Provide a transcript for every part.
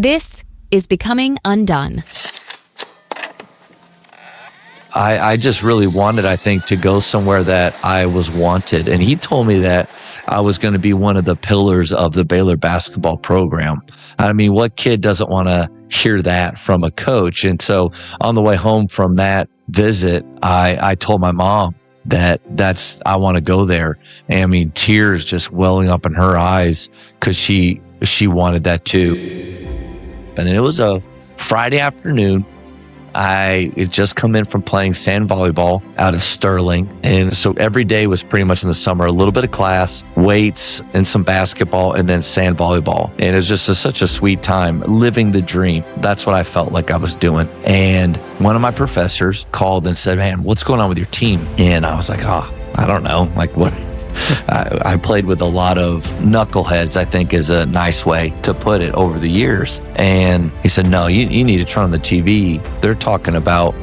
This is Becoming UnDone. I just really wanted, I think, to go somewhere that I was wanted. And he told me that I was going to be one of the pillars of the Baylor basketball program. I mean, what kid doesn't want to hear that from a coach? And so on the way home from that visit, I told my mom that I want to go there. And I mean, tears just welling up in her eyes because she wanted that too. And it was a Friday afternoon. I had just come in from playing sand volleyball out of Sterling. And so every day was pretty much in the summer, a little bit of class, weights, and some basketball, and then sand volleyball. And it was just such a sweet time, living the dream. That's what I felt like I was doing. And one of my professors called and said, "Man, what's going on with your team?" And I was like, I don't know. Like, what? I played with a lot of knuckleheads, I think is a nice way to put it, over the years. And he said, "No, you need to turn on the TV. They're talking about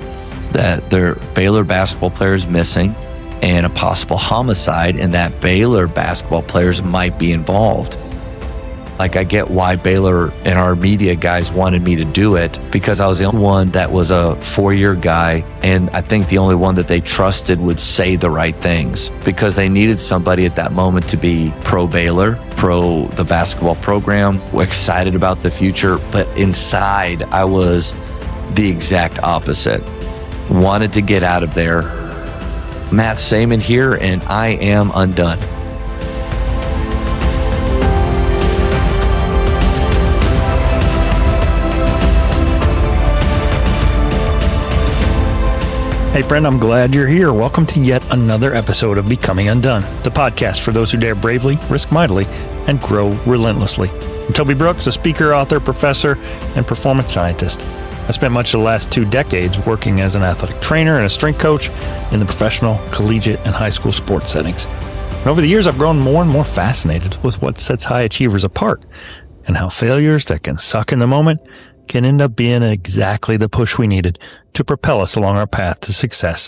that their Baylor basketball players missing and a possible homicide, and that Baylor basketball players might be involved." Like, I get why Baylor and our media guys wanted me to do it, because I was the only one that was a 4-year guy. And I think the only one that they trusted would say the right things, because they needed somebody at that moment to be pro Baylor, pro the basketball program, excited about the future. But inside, I was the exact opposite. Wanted to get out of there. Matt Sayman here, and I am undone. Hey friend, I'm glad you're here. Welcome to yet another episode of Becoming UnDone, the podcast for those who dare bravely, risk mightily, and grow relentlessly. I'm Toby Brooks, a speaker, author, professor, and performance scientist. I spent much of the last 2 decades working as an athletic trainer and a strength coach in the professional, collegiate, and high school sports settings. And over the years, I've grown more and more fascinated with what sets high achievers apart, and how failures that can suck in the moment can end up being exactly the push we needed to propel us along our path to success.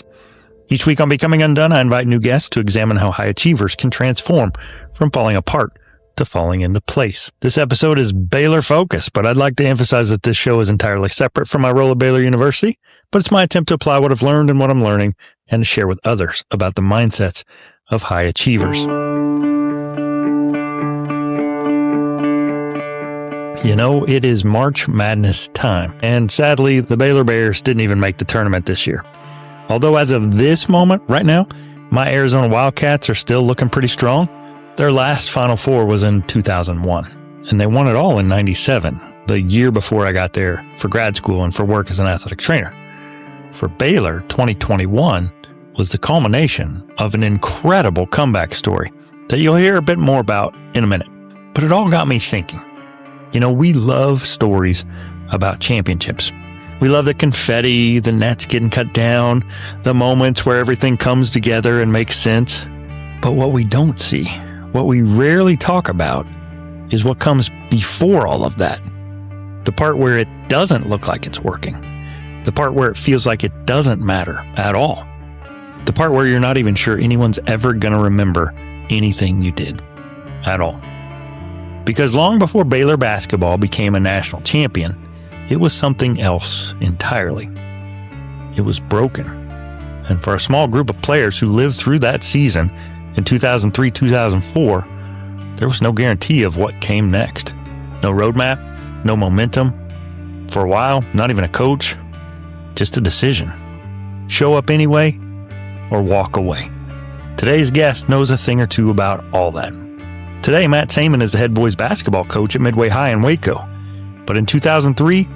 Each week on Becoming UnDone, I invite new guests to examine how high achievers can transform from falling apart to falling into place. This episode is Baylor focused, but I'd like to emphasize that this show is entirely separate from my role at Baylor University, but it's my attempt to apply what I've learned and what I'm learning, and to share with others about the mindsets of high achievers. You know, it is March Madness time, and sadly, the Baylor Bears didn't even make the tournament this year. Although as of this moment, right now, my Arizona Wildcats are still looking pretty strong. Their last Final Four was in 2001, and they won it all in 97, the year before I got there for grad school and for work as an athletic trainer. For Baylor, 2021 was the culmination of an incredible comeback story that you'll hear a bit more about in a minute. But it all got me thinking. You know, we love stories about championships. We love the confetti, the nets getting cut down, the moments where everything comes together and makes sense. But what we don't see, what we rarely talk about, is what comes before all of that. The part where it doesn't look like it's working. The part where it feels like it doesn't matter at all. The part where you're not even sure anyone's ever going to remember anything you did at all. Because long before Baylor basketball became a national champion, it was something else entirely. It was broken. And for a small group of players who lived through that season in 2003-2004, there was no guarantee of what came next. No roadmap, no momentum. For a while, not even a coach, just a decision. Show up anyway or walk away. Today's guest knows a thing or two about all that. Today, Matt Sayman is the head boys basketball coach at Midway High in Waco. But in 2003,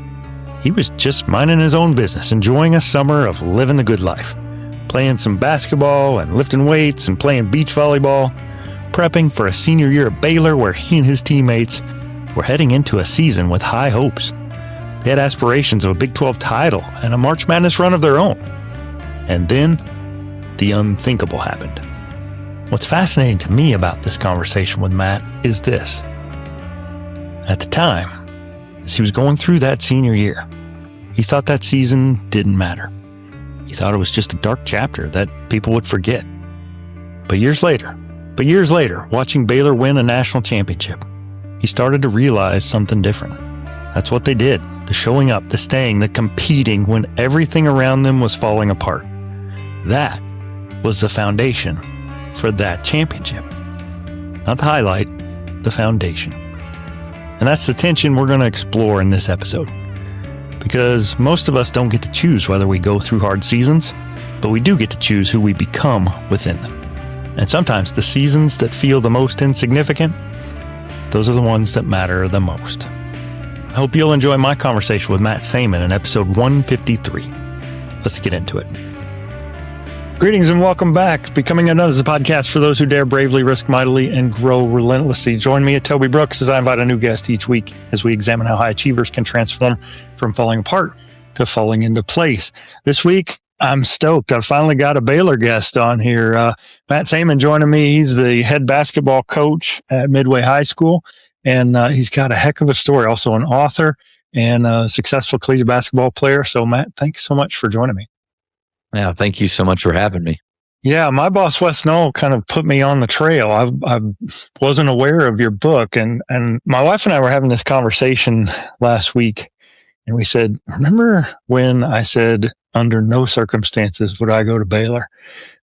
he was just minding his own business, enjoying a summer of living the good life, playing some basketball and lifting weights and playing beach volleyball, prepping for a senior year at Baylor where he and his teammates were heading into a season with high hopes. They had aspirations of a Big 12 title and a March Madness run of their own. And then the unthinkable happened. What's fascinating to me about this conversation with Matt is this. At the time, as he was going through that senior year, he thought that season didn't matter. He thought it was just a dark chapter that people would forget. But years later, watching Baylor win a national championship, he started to realize something different. That's what they did. The showing up, the staying, the competing when everything around them was falling apart. That was the foundation for that championship. Not the highlight, the foundation. And that's the tension we're going to explore in this episode. Because most of us don't get to choose whether we go through hard seasons, but we do get to choose who we become within them. And sometimes the seasons that feel the most insignificant, those are the ones that matter the most. I hope you'll enjoy my conversation with Matt Sayman in episode 153. Let's get into it. Greetings and welcome back. Becoming UnDone is a podcast for those who dare bravely, risk mightily, and grow relentlessly. Join me at Toby Brooks as I invite a new guest each week as we examine how high achievers can transform from falling apart to falling into place. This week, I'm stoked. I've finally got a Baylor guest on here. Matt Sayman joining me. He's the head basketball coach at Midway High School, and he's got a heck of a story. Also an author and a successful collegiate basketball player. So, Matt, thanks so much for joining me. Yeah, thank you so much for having me. Yeah, my boss, Wes Knoll, kind of put me on the trail. I wasn't aware of your book, and my wife and I were having this conversation last week, and we said, remember when I said, under no circumstances would I go to Baylor?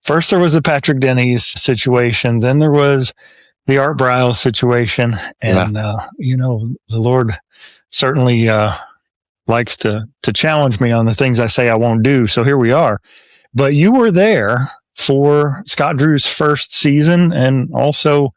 First, there was the Patrick Denny's situation. Then there was the Art Briles situation. And, the Lord certainly likes to challenge me on the things I say I won't do. So here we are. But you were there for Scott Drew's first season and also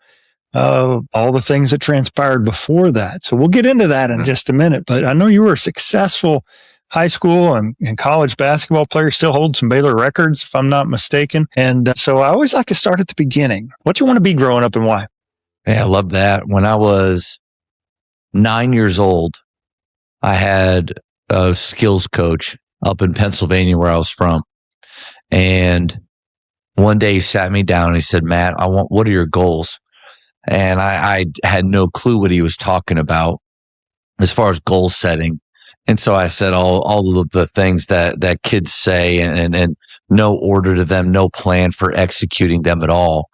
all the things that transpired before that. So we'll get into that in just a minute. But I know you were a successful high school and college basketball player, still hold some Baylor records, if I'm not mistaken. And so I always like to start at the beginning. What do you want to be growing up and why? Yeah, I love that. When I was 9 years old, I had a skills coach up in Pennsylvania where I was from. And one day he sat me down and he said, Matt, what are your goals? And I had no clue what he was talking about as far as goal setting. And so I said all of the things that kids say and no order to them, no plan for executing them at all.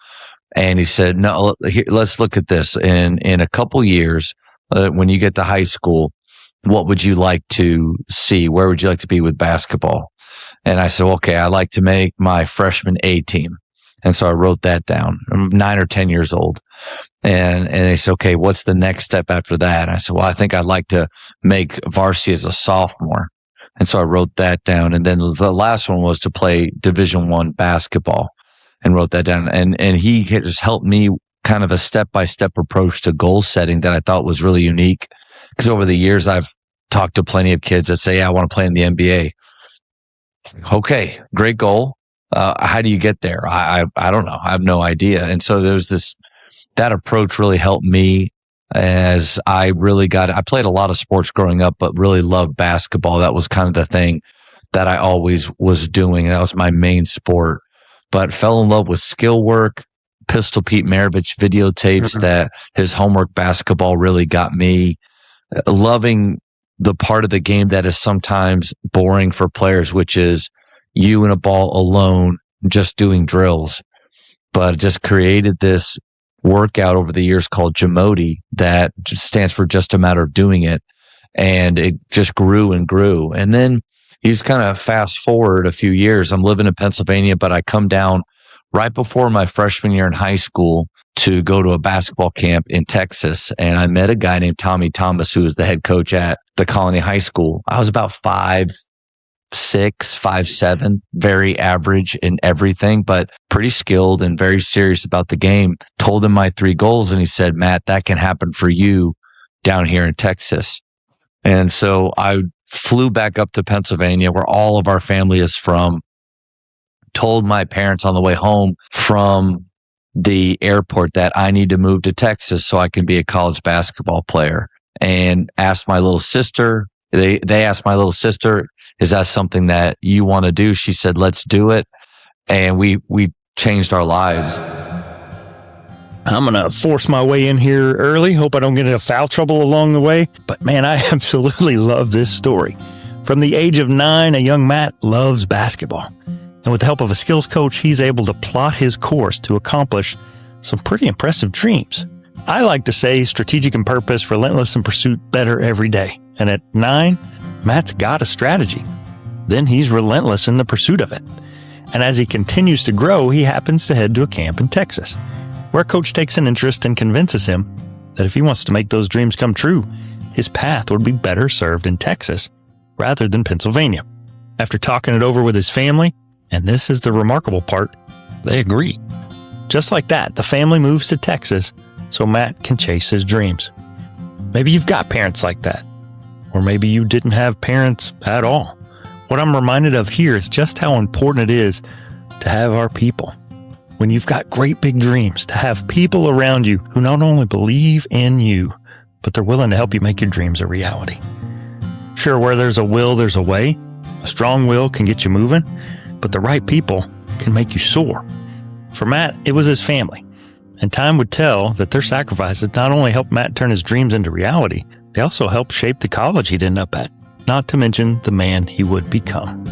And he said, no, let's look at this. In a couple years, when you get to high school, what would you like to see? Where would you like to be with basketball? And I said, okay, I'd like to make my freshman A team. And so I wrote that down. I'm 9 or 10 years old. And they said, okay, what's the next step after that? And I said, well, I think I'd like to make varsity as a sophomore. And so I wrote that down. And then the last one was to play Division I basketball and wrote that down. And he just helped me kind of a step-by-step approach to goal setting that I thought was really unique. Because over the years, I've talked to plenty of kids that say, yeah, I want to play in the NBA. Okay, great goal. How do you get there? I don't know. I have no idea. And so there's that approach really helped me as I played a lot of sports growing up, but really loved basketball. That was kind of the thing that I always was doing. That was my main sport, but fell in love with skill work. Pistol Pete Maravich videotapes that his homework basketball really got me loving the part of the game that is sometimes boring for players, which is you and a ball alone just doing drills. But it just created this workout over the years called Jamodi that just stands for just a matter of doing it. And it just grew and grew. And then you just kind of fast forward a few years. I'm living in Pennsylvania, but I come down right before my freshman year in high school to go to a basketball camp in Texas. And I met a guy named Tommy Thomas, who was the head coach at the Colony High School. I was about 5'6", 5'7", very average in everything, but pretty skilled and very serious about the game. Told him my 3 goals, and he said, Matt, that can happen for you down here in Texas. And so I flew back up to Pennsylvania, where all of our family is from, told my parents on the way home from the airport that I need to move to Texas so I can be a college basketball player, and asked my little sister. They asked my little sister, is that something that you want to do? She said, let's do it. And we changed our lives. I'm going to force my way in here early. Hope I don't get into foul trouble along the way. But man, I absolutely love this story. From the age of 9, a young Matt loves basketball. And with the help of a skills coach, he's able to plot his course to accomplish some pretty impressive dreams. I like to say strategic in purpose, relentless in pursuit, better every day. And at 9, Matt's got a strategy. Then he's relentless in the pursuit of it. And as he continues to grow, he happens to head to a camp in Texas, where a coach takes an interest and convinces him that if he wants to make those dreams come true, his path would be better served in Texas rather than Pennsylvania. After talking it over with his family, and this is the remarkable part, they agree. Just like that, the family moves to Texas so Matt can chase his dreams. Maybe you've got parents like that, or maybe you didn't have parents at all. What I'm reminded of here is just how important it is to have our people. When you've got great big dreams, to have people around you who not only believe in you, but they're willing to help you make your dreams a reality. Sure, where there's a will, there's a way. A strong will can get you moving, but the right people can make you soar. For Matt, it was his family, and time would tell that their sacrifices not only helped Matt turn his dreams into reality, they also helped shape the college he'd end up at, not to mention the man he would become.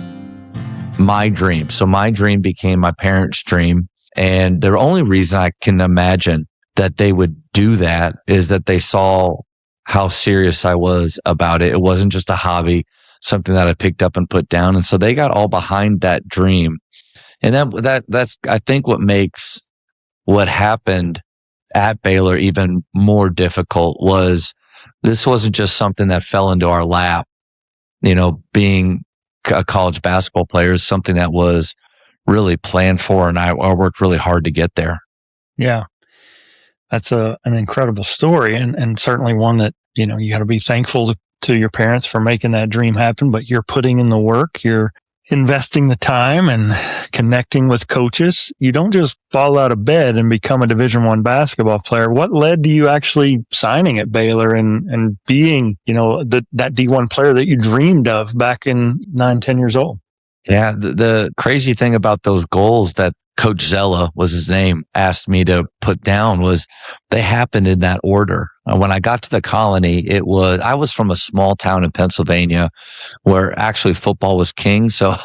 My dream. So my dream became my parents' dream. And the only reason I can imagine that they would do that is that they saw how serious I was about it. It wasn't just a hobby, something that I picked up and put down. And so they got all behind that dream. And that's, I think, what makes what happened at Baylor even more difficult was this wasn't just something that fell into our lap. Being a college basketball player is something that was really planned for, and I worked really hard to get there. Yeah. That's an incredible story, and certainly one that, you got to be thankful to your parents for making that dream happen, but you're putting in the work, you're investing the time and connecting with coaches. You don't just fall out of bed and become a Division I basketball player. What led to you actually signing at Baylor and being, that D1 player that you dreamed of back in 9, 10 years old? Yeah, the crazy thing about those goals that Coach Zella was his name asked me to put down was they happened in that order. When I got to the colony, I was from a small town in Pennsylvania where actually football was king. So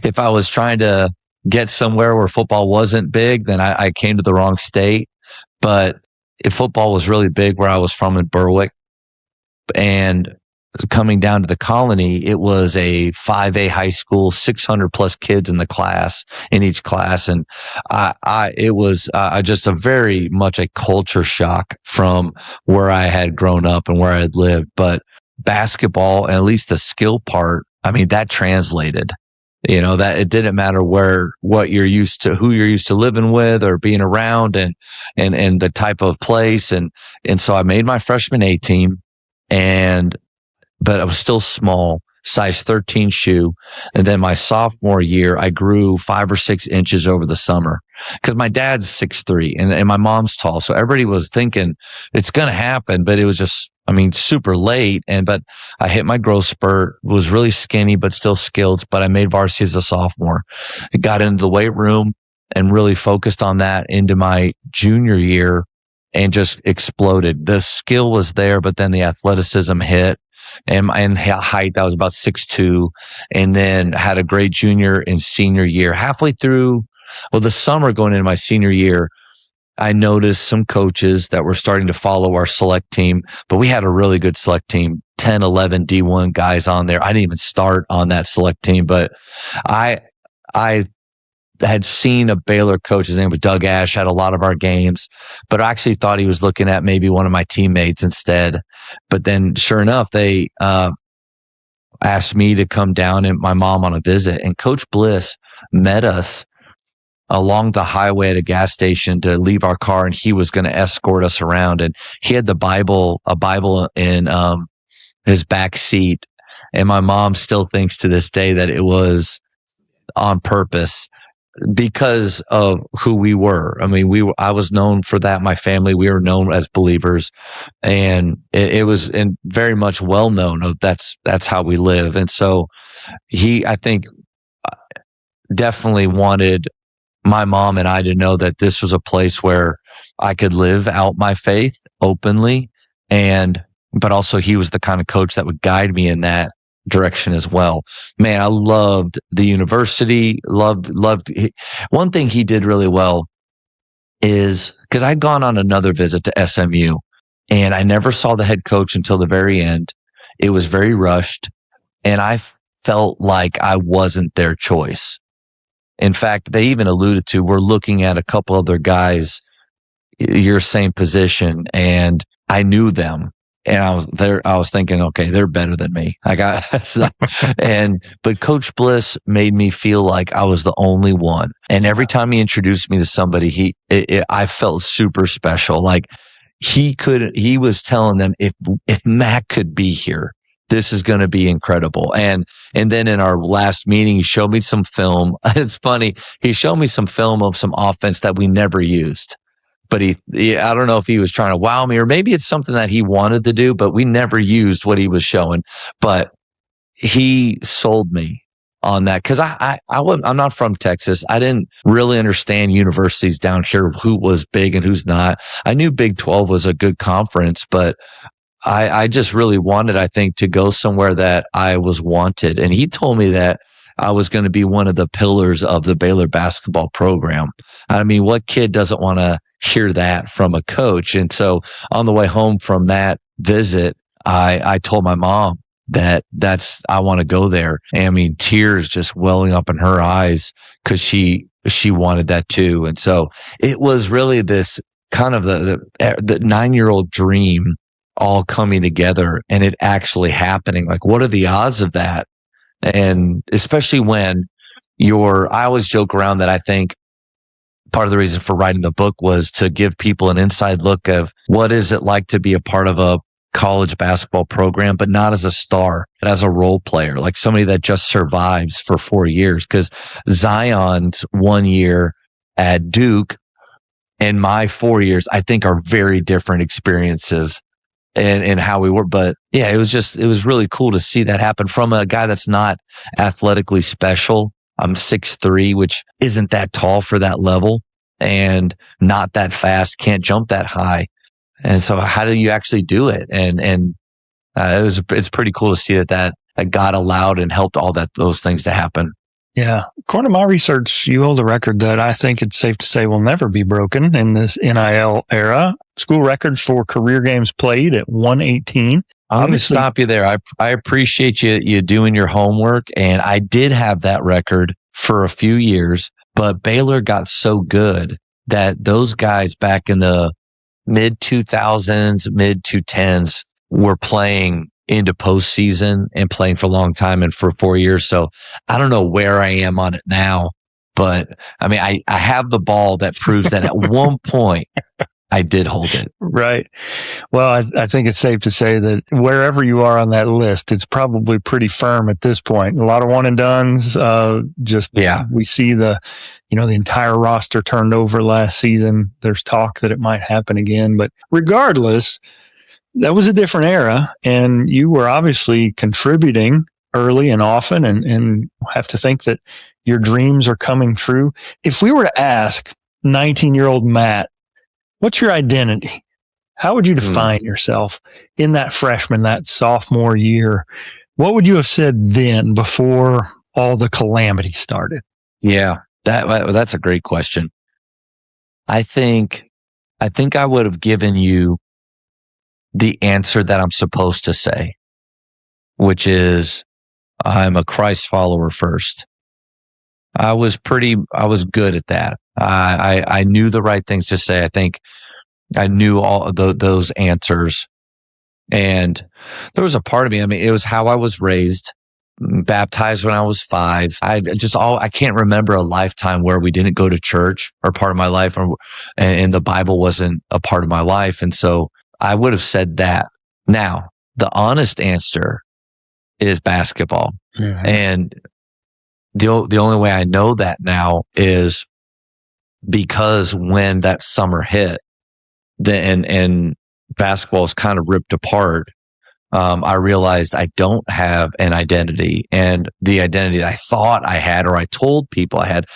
if I was trying to get somewhere where football wasn't big, then I came to the wrong state. But if football was really big where I was from in Berwick, and coming down to the colony, it was a 5A high school, 600 plus kids in each class. And it was just a very much a culture shock from where I had grown up and where I had lived. But basketball, and at least the skill part, that translated, that it didn't matter what you're used to, who you're used to living with or being around and the type of place. And so I made my freshman A team, but I was still small, size 13 shoe. And then my sophomore year, I grew 5 or 6 inches over the summer because my dad's 6'3" and my mom's tall. So everybody was thinking it's going to happen, but it was just, super late. But I hit my growth spurt, was really skinny, but still skilled. But I made varsity as a sophomore. I got into the weight room and really focused on that into my junior year and just exploded. The skill was there, but then the athleticism hit. And height, I was about 6'2", and then had a great junior and senior year. Halfway through, the summer going into my senior year, I noticed some coaches that were starting to follow our select team, but we had a really good select team, 10, 11 D1 guys on there. I didn't even start on that select team, but I had seen a Baylor coach. His name was Doug Ash, had a lot of our games, but I actually thought he was looking at maybe one of my teammates instead. But then sure enough, they asked me to come down and my mom on a visit, and Coach Bliss met us along the highway at a gas station to leave our car, and he was going to escort us around. And he had a Bible in his back seat. And my mom still thinks to this day that it was on purpose, because of who we were. I was known for that. My family, we were known as believers, and it was very much well known of that's how we live. And so I think, definitely wanted my mom and I to know that this was a place where I could live out my faith openly, but also he was the kind of coach that would guide me in that direction as well. Man, I loved the university, loved one thing he did really well is because I'd gone on another visit to SMU and I never saw the head coach until the very end. It was very rushed and I felt like I wasn't their choice. In fact, they even alluded to, we're looking at a couple other guys, your same position, and I knew them. And I was thinking, okay, they're better than me. But Coach Bliss made me feel like I was the only one. And every time he introduced me to somebody, I felt super special. Like he was telling them, if Matt could be here, this is going to be incredible. And then in our last meeting, he showed me some film. It's funny. He showed me some film of some offense that we never used. But I don't know if he was trying to wow me or maybe it's something that he wanted to do, but we never used what he was showing. But he sold me on that because I'm not from Texas. I didn't really understand universities down here, who was big and who's not. I knew Big 12 was a good conference, but I just really wanted, I think, to go somewhere that I was wanted. And he told me that I was going to be one of the pillars of the Baylor basketball program. I mean, what kid doesn't want to hear that from a coach? And so on the way home from that visit, I told my mom I want to go there. And I mean, tears just welling up in her eyes because she wanted that too. And so it was really this kind of the 9-year-old dream all coming together and it actually happening. Like, what are the odds of that? And especially when I always joke around that I think part of the reason for writing the book was to give people an inside look of what is it like to be a part of a college basketball program, but not as a star, but as a role player, like somebody that just survives for 4 years. Because Zion's 1 year at Duke and my 4 years, I think, are very different experiences. And how we were. But yeah, it was really cool to see that happen from a guy that's not athletically special. I'm 6'3", which isn't that tall for that level and not that fast, can't jump that high. And so how do you actually do it? And it's pretty cool to see that God allowed and helped those things to happen. Yeah. According to my research, you hold a record that I think it's safe to say will never be broken in this NIL era. School record for career games played at 118. I'm going to stop you there. I appreciate you doing your homework. And I did have that record for a few years, but Baylor got so good that those guys back in the mid 2000s, mid 2010s were playing into postseason and playing for a long time and for 4 years. So I don't know where I am on it now, but I mean, I have the ball that proves that at one point I did hold it. Right. Well, I think it's safe to say that wherever you are on that list, it's probably pretty firm at this point. A lot of one and dones. We see the entire roster turned over last season. There's talk that it might happen again, but regardless, that was a different era, and you were obviously contributing early and often, and have to think that your dreams are coming true. If we were to ask 19-year-old Matt, what's your identity? How would you define yourself in that freshman, that sophomore year? What would you have said then before all the calamity started? Yeah, that's a great question. I think I would have given you the answer that I'm supposed to say, which is I'm a Christ follower first. I was good at that. I knew the right things to say. I think I knew all of those answers. And there was a part of me, I mean, it was how I was raised, baptized when I was 5. I can't remember a lifetime where we didn't go to church or part of my life, and the Bible wasn't a part of my life. And so I would have said that. Now, the honest answer is basketball. Mm-hmm. And the only way I know that now is because when that summer hit, and basketball is kind of ripped apart, I realized I don't have an identity. And the identity that I thought I had, or I told people I had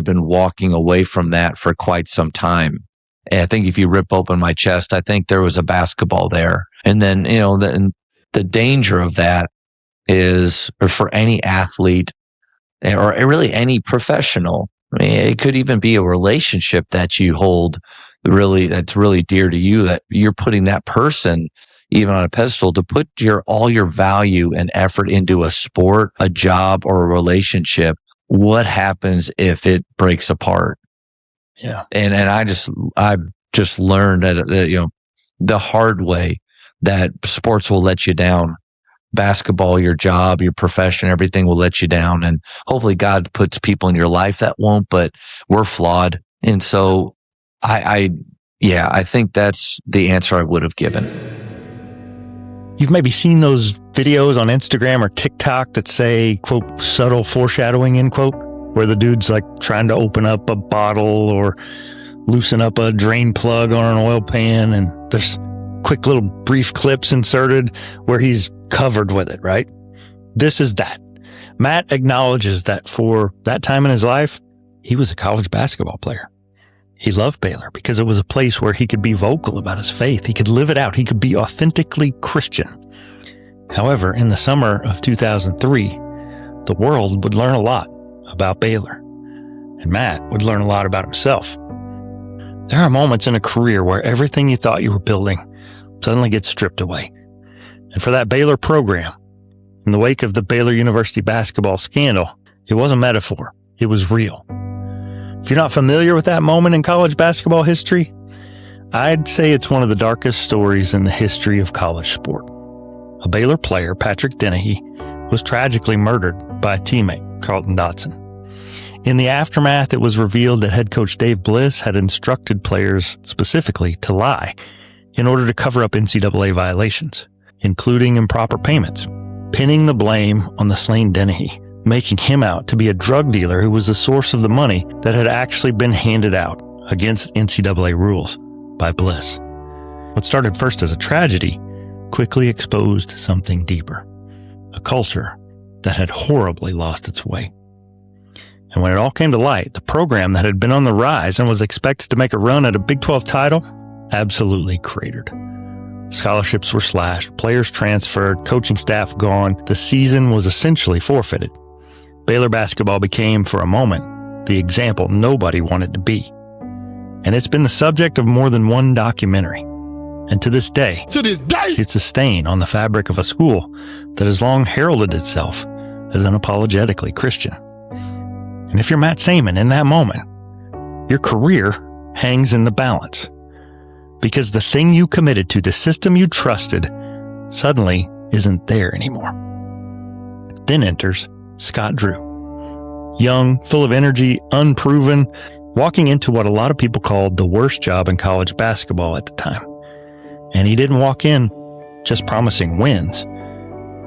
been walking away from that for quite some time. And I think if you rip open my chest, I think there was a basketball there. And then, the danger of that is, or for any athlete or really any professional, I mean, it could even be a relationship that you hold that's really dear to you, that you're putting that person even on a pedestal to put all your value and effort into a sport, a job, or a relationship. What happens if it breaks apart? Yeah. And I've just learned that the hard way that sports will let you down. Basketball, your job, your profession, everything will let you down. And hopefully God puts people in your life that won't, but we're flawed. And so I think that's the answer I would have given. You've maybe seen those videos on Instagram or TikTok that say, quote, subtle foreshadowing, end quote, where the dude's like trying to open up a bottle or loosen up a drain plug on an oil pan. And there's quick little brief clips inserted where he's covered with it, right? This is that. Matt acknowledges that for that time in his life, he was a college basketball player. He loved Baylor because it was a place where he could be vocal about his faith. He could live it out. He could be authentically Christian. However, in the summer of 2003, the world would learn a lot about Baylor, and Matt would learn a lot about himself. There are moments in a career where everything you thought you were building suddenly gets stripped away. And for that Baylor program, in the wake of the Baylor University basketball scandal, it wasn't metaphor. It was real. If you're not familiar with that moment in college basketball history, I'd say it's one of the darkest stories in the history of college sport. A Baylor player, Patrick Dennehy, was tragically murdered by a teammate, Carlton Dotson. In the aftermath, it was revealed that head coach Dave Bliss had instructed players specifically to lie in order to cover up NCAA violations, including improper payments, pinning the blame on the slain Dennehy, making him out to be a drug dealer who was the source of the money that had actually been handed out against NCAA rules by Bliss. What started first as a tragedy quickly exposed something deeper, a culture that had horribly lost its way. And when it all came to light, the program that had been on the rise and was expected to make a run at a Big 12 title absolutely cratered. Scholarships were slashed, players transferred, coaching staff gone. The season was essentially forfeited. Baylor basketball became, for a moment, the example nobody wanted to be. And it's been the subject of more than one documentary. And to this day, it's a stain on the fabric of a school that has long heralded itself as unapologetically Christian. And if you're Matt Sayman in that moment, your career hangs in the balance. Because the thing you committed to, the system you trusted, suddenly isn't there anymore. Then enters Scott Drew. Young, full of energy, unproven, walking into what a lot of people called the worst job in college basketball at the time. And he didn't walk in just promising wins.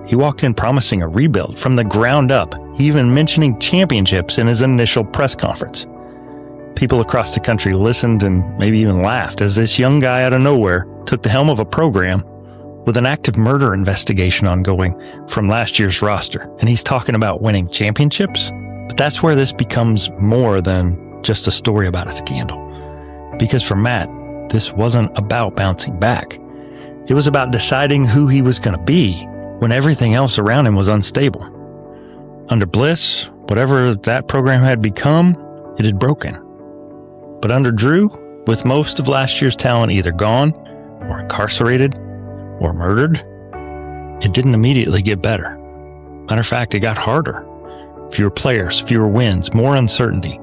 He walked in promising a rebuild from the ground up, even mentioning championships in his initial press conference. People across the country listened and maybe even laughed as this young guy out of nowhere took the helm of a program with an active murder investigation ongoing from last year's roster. And he's talking about winning championships. But that's where this becomes more than just a story about a scandal. Because for Matt, this wasn't about bouncing back. It was about deciding who he was going to be when everything else around him was unstable. Under Bliss, whatever that program had become, it had broken. But under Drew, with most of last year's talent either gone or incarcerated or murdered, it didn't immediately get better. Matter of fact, it got harder. Fewer players, fewer wins, more uncertainty.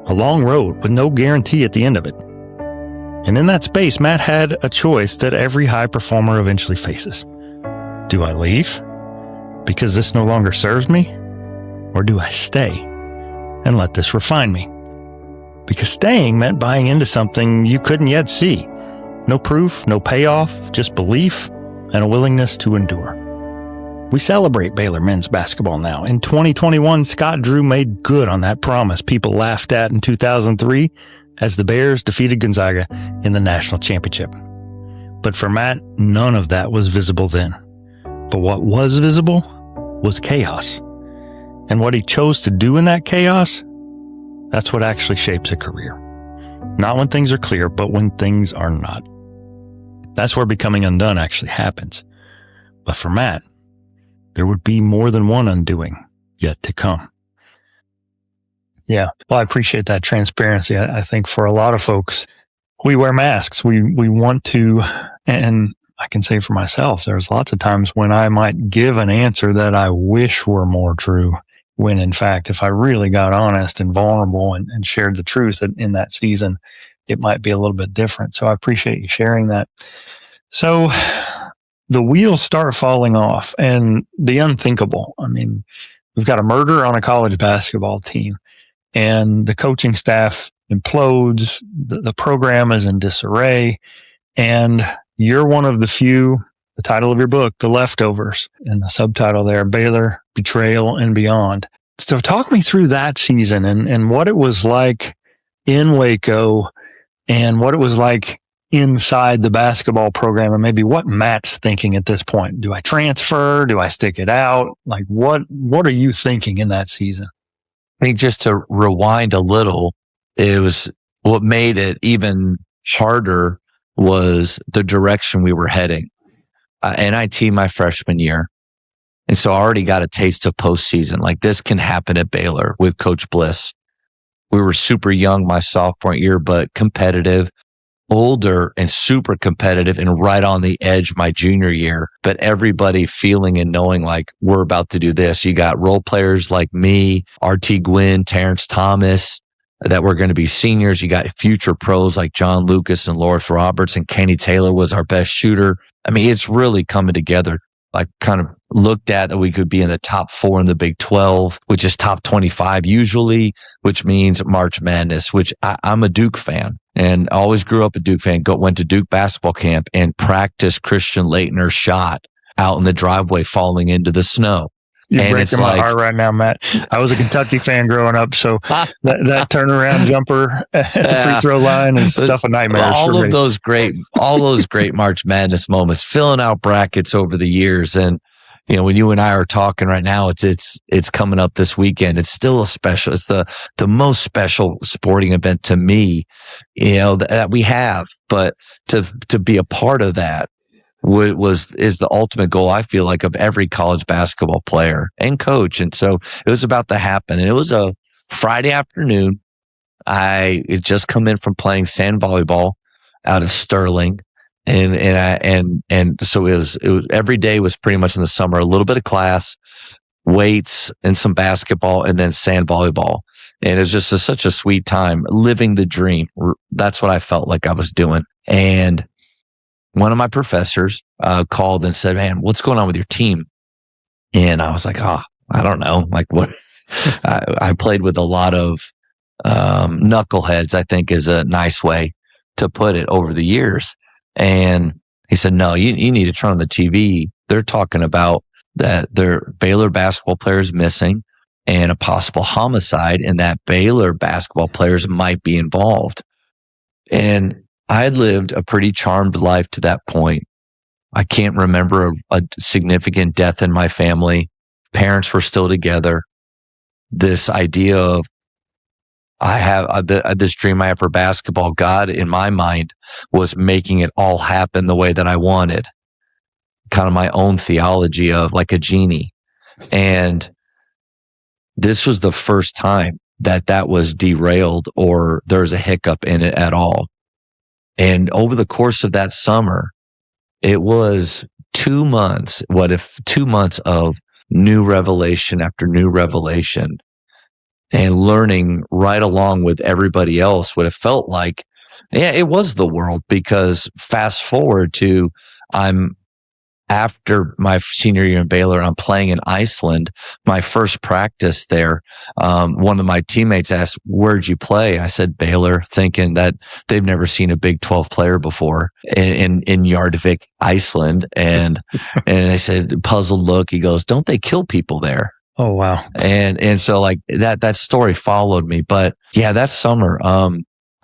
A long road with no guarantee at the end of it. And in that space, Matt had a choice that every high performer eventually faces. Do I leave because this no longer serves me? Or do I stay and let this refine me? Because staying meant buying into something you couldn't yet see. No proof, no payoff, just belief and a willingness to endure. We celebrate Baylor men's basketball now. In 2021, Scott Drew made good on that promise people laughed at in 2003 as the Bears defeated Gonzaga in the national championship. But for Matt, none of that was visible then. But what was visible was chaos. And what he chose to do in that chaos, that's what actually shapes a career. Not when things are clear, but when things are not. That's where becoming undone actually happens. But for Matt, there would be more than one undoing yet to come. Yeah. Well, I appreciate that transparency. I think for a lot of folks, we wear masks. We want to, and I can say for myself, there's lots of times when I might give an answer that I wish were more true, when in fact, if I really got honest and vulnerable and shared the truth in that season, it might be a little bit different. So I appreciate you sharing that. So the wheels start falling off and the unthinkable. I mean, we've got a murder on a college basketball team and the coaching staff implodes. The program is in disarray and you're one of the few, the title of your book, The Leftovers, and the subtitle there, Baylor, Betrayal, and Beyond. So talk me through that season and what it was like in Waco and what it was like inside the basketball program and maybe what Matt's thinking at this point. Do I transfer? Do I stick it out? Like what are you thinking in that season? I think just to rewind a little, it was what made it even harder was the direction we were heading. NIT my freshman year. And so I already got a taste of postseason. Like this can happen at Baylor with Coach Bliss. We were super young my sophomore year, but competitive, older and super competitive and right on the edge my junior year. But everybody feeling and knowing like we're about to do this. You got role players like me, RT Gwynn, Terrence Thomas, that were going to be seniors. You got future pros like John Lucas and Loris Roberts, and Kenny Taylor was our best shooter. I mean, it's really coming together. Like kind of looked at that we could be in the top 4 in the Big 12, which is top 25 usually, which means March Madness, which I'm a Duke fan and I always grew up a Duke fan, went to Duke basketball camp and practiced Christian Laettner's shot out in the driveway falling into the snow. You're breaking my heart right now, Matt. I was a Kentucky fan growing up, so that turnaround jumper at the free throw line and stuff of nightmares. All those great March Madness moments, filling out brackets over the years, and you know when you and I are talking right now, it's coming up this weekend. It's still a special. It's the most special sporting event to me, you know that we have. But to be a part of that is the ultimate goal, I feel like, of every college basketball player and coach. And so it was about to happen. And it was a Friday afternoon. I had just come in from playing sand volleyball out of Sterling. And so it was every day was pretty much in the summer, a little bit of class, weights and some basketball and then sand volleyball. And it was just such a sweet time, living the dream. That's what I felt like I was doing. And one of my professors called and said, "Man, what's going on with your team?" And I was like, I don't know. Like what? I played with a lot of knuckleheads, I think is a nice way to put it, over the years. And he said, "No, you need to turn on the TV. They're talking about that their Baylor basketball players missing and a possible homicide and that Baylor basketball players might be involved." And I had lived a pretty charmed life to that point. I can't remember a significant death in my family. Parents were still together. This idea of I have this dream I have for basketball, God in my mind was making it all happen the way that I wanted. Kind of my own theology of like a genie. And this was the first time that was derailed or there's a hiccup in it at all. And over the course of that summer, it was 2 months. 2 months of new revelation after new revelation and learning right along with everybody else what it felt like. Yeah, it was the world, because fast forward to after my senior year in Baylor, I'm playing in Iceland. My first practice there, one of my teammates asked, "Where'd you play?" I said, "Baylor," thinking that they've never seen a Big 12 player before in Jarvik, Iceland. And I said, puzzled look. He goes, "Don't they kill people there?" Oh, wow. And so like that story followed me. But yeah, that summer,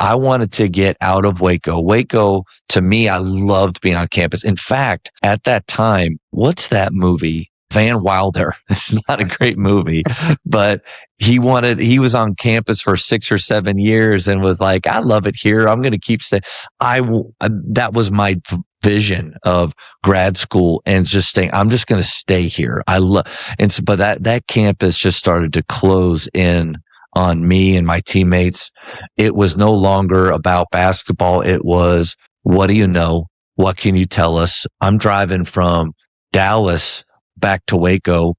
I wanted to get out of Waco. Waco, to me, I loved being on campus. In fact, at that time, what's that movie? Van Wilder. It's not a great movie, but he was on campus for 6 or 7 years and was like, "I love it here. I'm going to keep staying." That was my vision of grad school and just staying. I'm just going to stay here. But that campus just started to close in on me and my teammates. It was no longer about basketball. It was, what do you know? What can you tell us? I'm driving from Dallas back to Waco,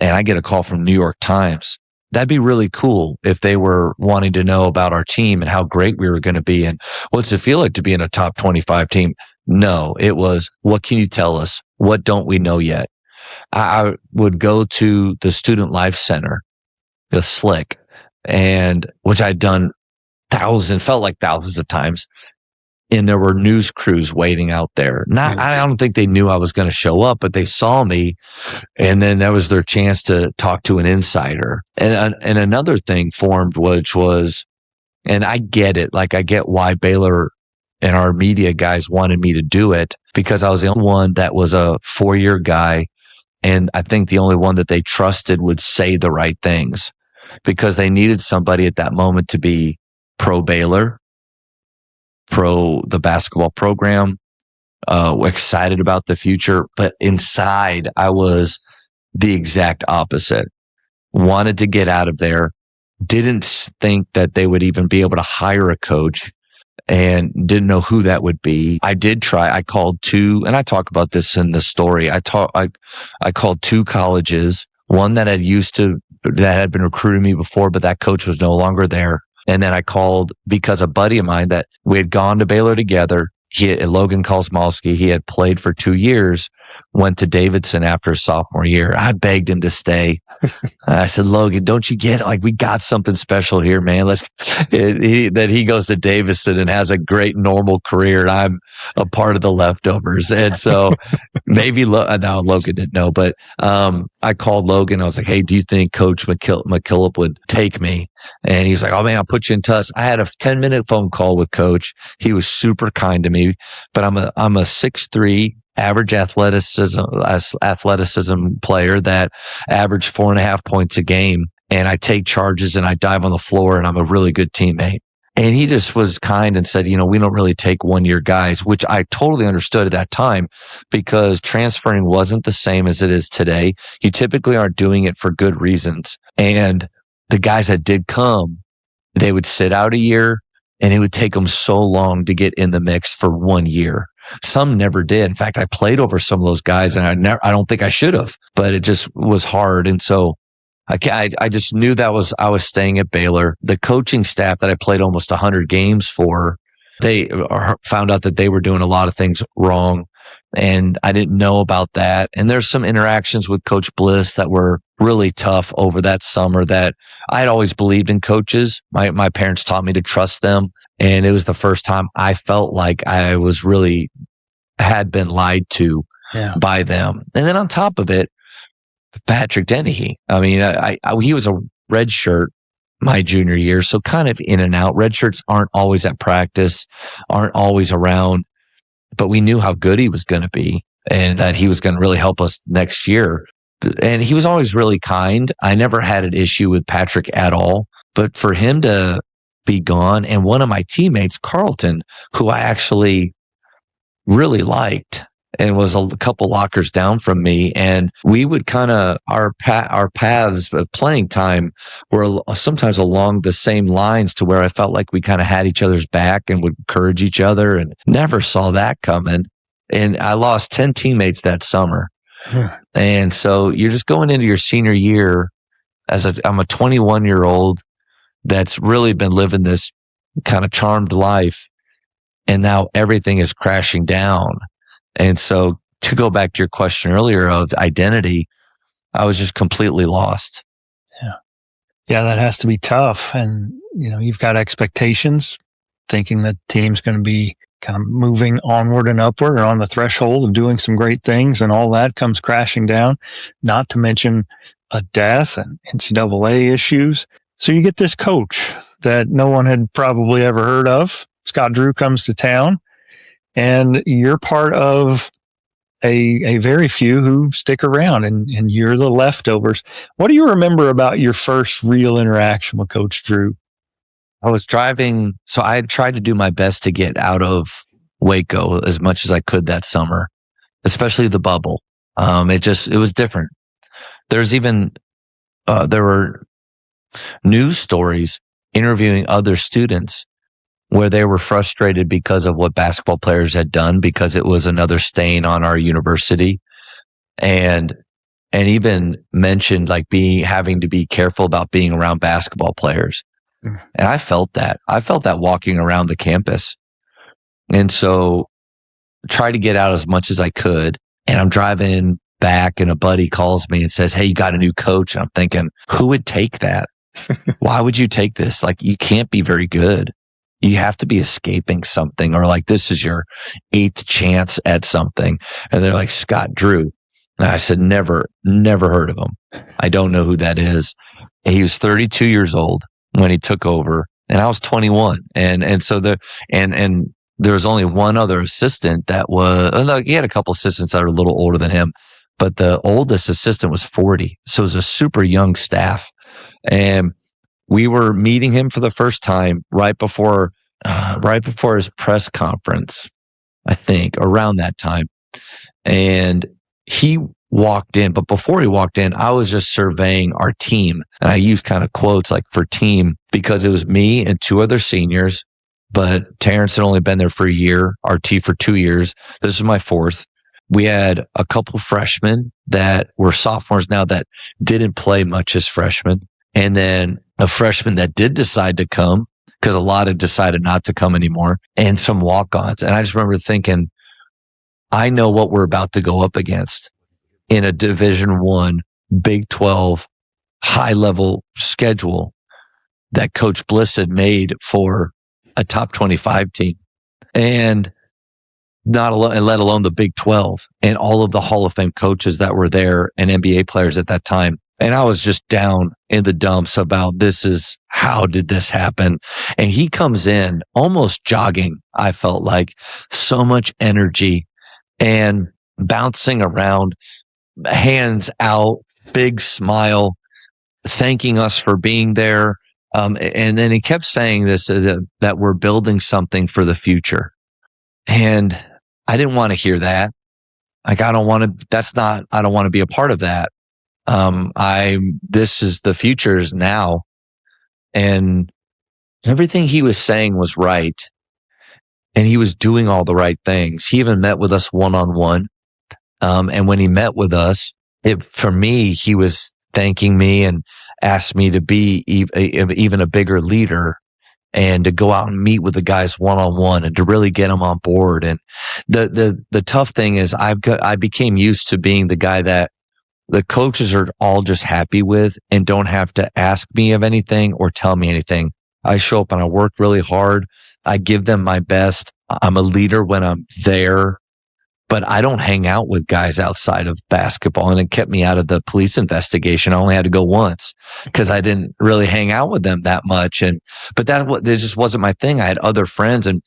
and I get a call from New York Times. That'd be really cool if they were wanting to know about our team and how great we were going to be and what's it feel like to be in a top 25 team. No, it was, what can you tell us? What don't we know yet? I would go to the Student Life Center, the SLIC, and which I'd done felt like thousands of times. And there were news crews waiting out there. I don't think they knew I was going to show up, but they saw me. And then that was their chance to talk to an insider. And another thing formed, which was, and I get it. Like, I get why Baylor and our media guys wanted me to do it, because I was the only one that was a 4-year guy. And I think the only one that they trusted would say the right things, because they needed somebody at that moment to be pro Baylor, pro the basketball program, excited about the future. But inside, I was the exact opposite. Wanted to get out of there. Didn't think that they would even be able to hire a coach, and didn't know who that would be. I did try. I called 2, and I talk about this in the story. I called 2 colleges, one that had been recruiting me before, but that coach was no longer there. And then I called because a buddy of mine that we had gone to Baylor together, Logan Kosmolsky, he had played for 2 years, went to Davidson after his sophomore year. I begged him to stay. I said, Logan, don't you get it? Like, we got something special here, man. That he goes to Davidson and has a great normal career, and I'm a part of the leftovers. And so maybe, no, Logan didn't know, but I called Logan. I was like, hey, do you think Coach McKillop would take me? And he was like, oh man, I'll put you in touch. I had a 10-minute phone call with Coach. He was super kind to me, but I'm a 6'3", average athleticism player that averaged 4.5 points a game. And I take charges and I dive on the floor, and I'm a really good teammate. And he just was kind and said, we don't really take 1-year guys, which I totally understood at that time, because transferring wasn't the same as it is today. You typically aren't doing it for good reasons. And the guys that did come, they would sit out a year, and it would take them so long to get in the mix for 1 year. Some never did. In fact, I played over some of those guys, and I don't think I should have, but it just was hard. And so I just knew that I was staying at Baylor. The coaching staff that I played almost 100 games for, they found out that they were doing a lot of things wrong, and I didn't know about that. And there's some interactions with Coach Bliss that were really tough over that summer, that I had always believed in coaches. My parents taught me to trust them. And it was the first time I felt like I was really had been lied to by them. And then on top of it, Patrick Dennehy. I mean, he was a red shirt my junior year, so kind of in and out. Red shirts aren't always at practice, aren't always around, but we knew how good he was going to be and that he was going to really help us next year. And he was always really kind. I never had an issue with Patrick at all, but for him to be gone, and one of my teammates, Carlton, who I actually really liked and was a couple lockers down from me, and we would kind of, our paths of playing time were sometimes along the same lines, to where I felt like we kind of had each other's back and would encourage each other, and never saw that coming. And I lost 10 teammates that summer. And so you're just going into your senior year I'm a 21-year-old that's really been living this kind of charmed life, and now everything is crashing down. And so, to go back to your question earlier of identity, I was just completely lost. Yeah, that has to be tough. And, you've got expectations, thinking that the team's going to be kind of moving onward and upward, or on the threshold of doing some great things, and all that comes crashing down, not to mention a death and NCAA issues. So you get this coach that no one had probably ever heard of. Scott Drew comes to town, and you're part of a very few who stick around, and you're the leftovers. What do you remember about your first real interaction with Coach Drew? I was driving, so I had tried to do my best to get out of Waco as much as I could that summer, especially the bubble. It was different. There were news stories interviewing other students where they were frustrated because of what basketball players had done, because it was another stain on our university. And even mentioned like having to be careful about being around basketball players. And I felt that walking around the campus. And so try to get out as much as I could. And I'm driving back and a buddy calls me and says, "Hey, you got a new coach." And I'm thinking, who would take that? Why would you take this? Like, you can't be very good. You have to be escaping something, or like, this is your 8th chance at something. And they're like, "Scott Drew." And I said, never heard of him. I don't know who that is. And he was 32 years old when he took over, and I was 21. And so there was only one other assistant that he had a couple assistants that are a little older than him, but the oldest assistant was 40. So it was a super young staff. And we were meeting him for the first time right before his press conference, I think, around that time. And he walked in, but before he walked in, I was just surveying our team. And I used kind of quotes like for team, because it was me and 2 other seniors, but Terrence had only been there for a year, RT for 2 years. This is my 4th. We had a couple freshmen that were sophomores now that didn't play much as freshmen. And then a freshman that did decide to come, because a lot had decided not to come anymore, and some walk-ons. And I just remember thinking, I know what we're about to go up against in a Division I, Big 12, high-level schedule that Coach Bliss had made for a top 25 team, and let alone the Big 12 and all of the Hall of Fame coaches that were there and NBA players at that time. And I was just down in the dumps about how did this happen? And he comes in almost jogging. I felt like so much energy and bouncing around, hands out, big smile, thanking us for being there. And then he kept saying this, that we're building something for the future. And I didn't want to hear that. Like, I don't want to be a part of that. This is the future is now. And everything he was saying was right. And he was doing all the right things. He even met with us one-on-one. And when he met with us, for me, he was thanking me and asked me to be even a bigger leader and to go out and meet with the guys one-on-one and to really get them on board. And the tough thing is I became used to being the guy that the coaches are all just happy with and don't have to ask me of anything or tell me anything. I show up and I work really hard. I give them my best. I'm a leader when I'm there, but I don't hang out with guys outside of basketball. And it kept me out of the police investigation. I only had to go once because I didn't really hang out with them that much. But that just wasn't my thing. I had other friends. And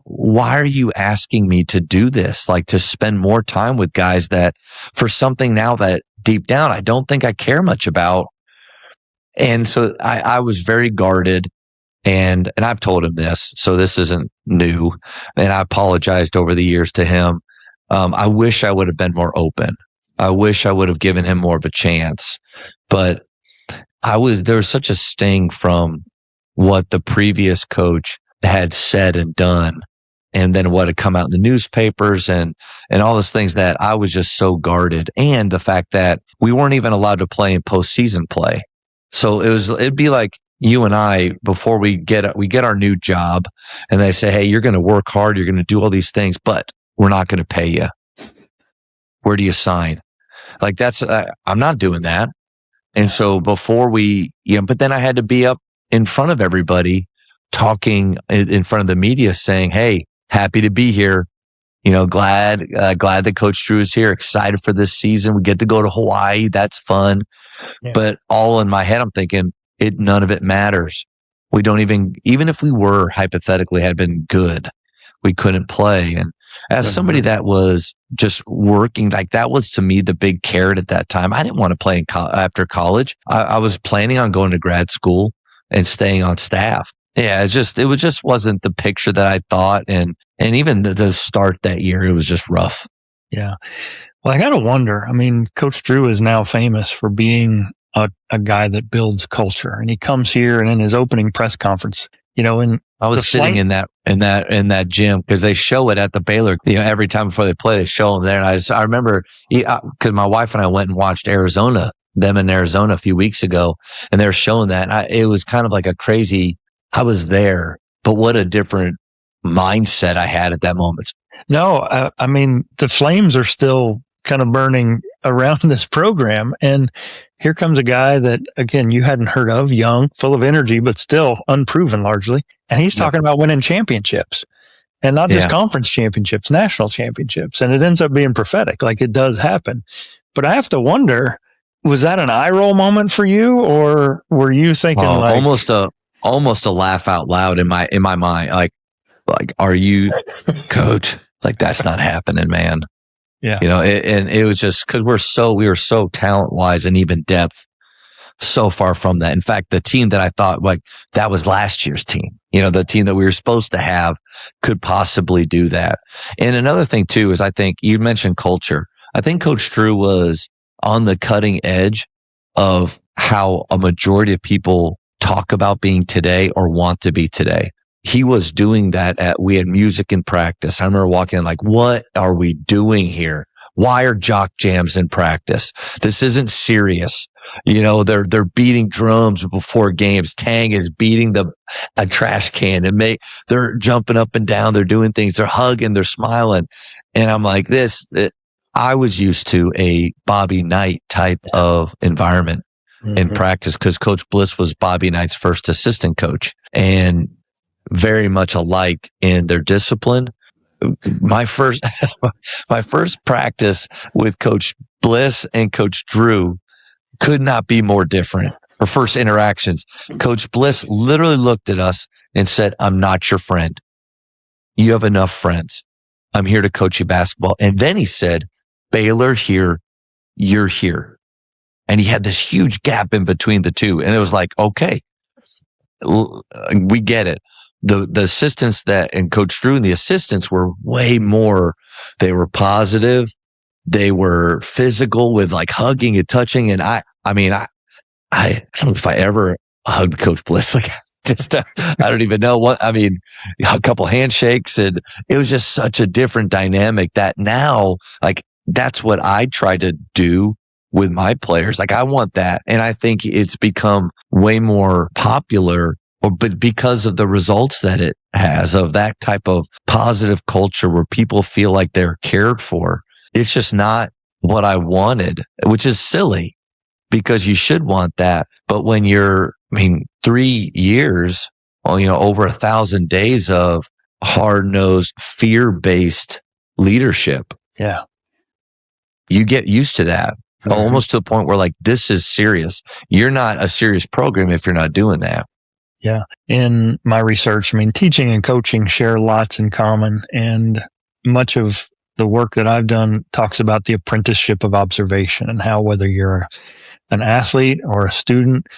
why are you asking me to do this? Like, to spend more time with guys that for something now that deep down, I don't think I care much about. And so I was very guarded. And I've told him this, so this isn't new. And I apologized over the years to him. I wish I would have been more open. I wish I would have given him more of a chance. But there was such a sting from what the previous coach had said and done, and then what had come out in the newspapers and all those things, that I was just so guarded. And the fact that we weren't even allowed to play in postseason play. So it'd be like you and I, before we get our new job, and they say, "Hey, you're going to work hard. You're going to do all these things, but we're not going to pay you. Where do you sign?" Like, I'm not doing that. And so before but then I had to be up in front of everybody talking in front of the media saying, "Hey, happy to be here. Glad that Coach Drew is here. Excited for this season. We get to go to Hawaii. That's fun." Yeah. But all in my head, I'm thinking, none of it matters. We don't even if we were hypothetically had been good, we couldn't play. And as somebody that was just working, like, that was to me the big carrot at that time. I didn't want to play after college. I was planning on going to grad school and staying on staff. Yeah, it just wasn't the picture that I thought. And even the start that year, it was just rough. Yeah. Well, I got to wonder, I mean, Coach Drew is now famous for being a guy that builds culture. And he comes here and in his opening press conference, and I was sitting in that gym because they show it at the Baylor, every time before they play, they show them there. And I remember because my wife and I went and watched them in Arizona a few weeks ago, and they're showing that. It was kind of like I was there, but what a different mindset I had at that moment. No, I mean, the flames are still kind of burning around this program. And here comes a guy that, again, you hadn't heard of, young, full of energy, but still unproven largely. And he's talking about winning championships, and not just conference championships, national championships. And it ends up being prophetic, like it does happen. But I have to wonder, was that an eye roll moment for you, or were you thinking almost a laugh out loud in my mind? Like, are you, coach? Like, that's not happening, man. Yeah. And it was just because we were so talent wise and even depth so far from that. In fact, the team that I thought that was last year's team, the team that we were supposed to have could possibly do that. And another thing too, is I think you mentioned culture. I think Coach Drew was on the cutting edge of how a majority of people talk about being today or want to be today. He was doing that we had music in practice. I remember walking in what are we doing here? Why are jock jams in practice? This isn't serious. They're beating drums before games. Tang is beating a trash can and they're jumping up and down. They're doing things. They're hugging. They're smiling. And I'm like, I was used to a Bobby Knight type of environment in practice because Coach Bliss was Bobby Knight's first assistant coach, and very much alike in their discipline. My first practice with Coach Bliss and Coach Drew could not be more different. Our first interactions, Coach Bliss literally looked at us and said, "I'm not your friend. You have enough friends. I'm here to coach you basketball." And then he said, "Baylor here, you're here." And he had this huge gap in between the two. And it was like, okay, we get it. The assistants and Coach Drew and the assistants were way more, they were positive. They were physical with hugging and touching. And I don't know if I ever hugged Coach Bliss. I don't even know a couple handshakes, and it was just such a different dynamic that now, that's what I try to do with my players. I want that. And I think it's become way more popular, but because of the results that it has, of that type of positive culture where people feel like they're cared for. It's just not what I wanted, which is silly because you should want that. But when you're, 3 years, over 1,000 days of hard-nosed, fear-based leadership. Yeah. You get used to that, almost to the point where this is serious. You're not a serious program if you're not doing that. Yeah. In my research, teaching and coaching share lots in common, and much of the work that I've done talks about the apprenticeship of observation and how, whether you're an athlete or a student,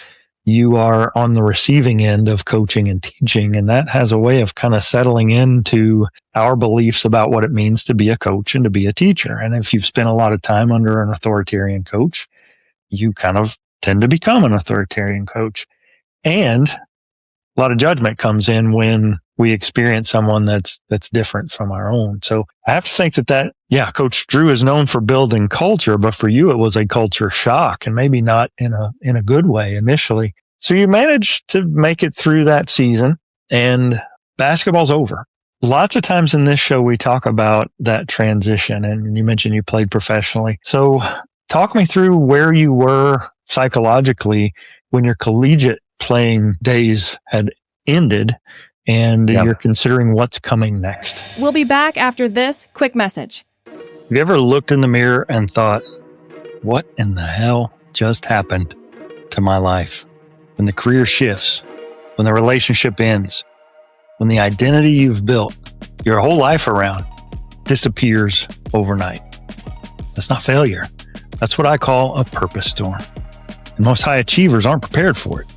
you are on the receiving end of coaching and teaching. And that has a way of kind of settling into our beliefs about what it means to be a coach and to be a teacher. And if you've spent a lot of time under an authoritarian coach, you kind of tend to become an authoritarian coach. And a lot of judgment comes in when we experience someone that's different from our own. So I have to think that Coach Drew is known for building culture, but for you, it was a culture shock, and maybe not in a good way initially. So you managed to make it through that season, and basketball's over. Lots of times in this show, we talk about that transition, and you mentioned you played professionally. So talk me through where you were psychologically when your collegiate playing days had ended, and you're considering what's coming next. We'll be back after this quick message. Have you ever looked in the mirror and thought, what in the hell just happened to my life? When the career shifts, when the relationship ends, when the identity you've built your whole life around disappears overnight. That's not failure. That's what I call a purpose storm. And most high achievers aren't prepared for it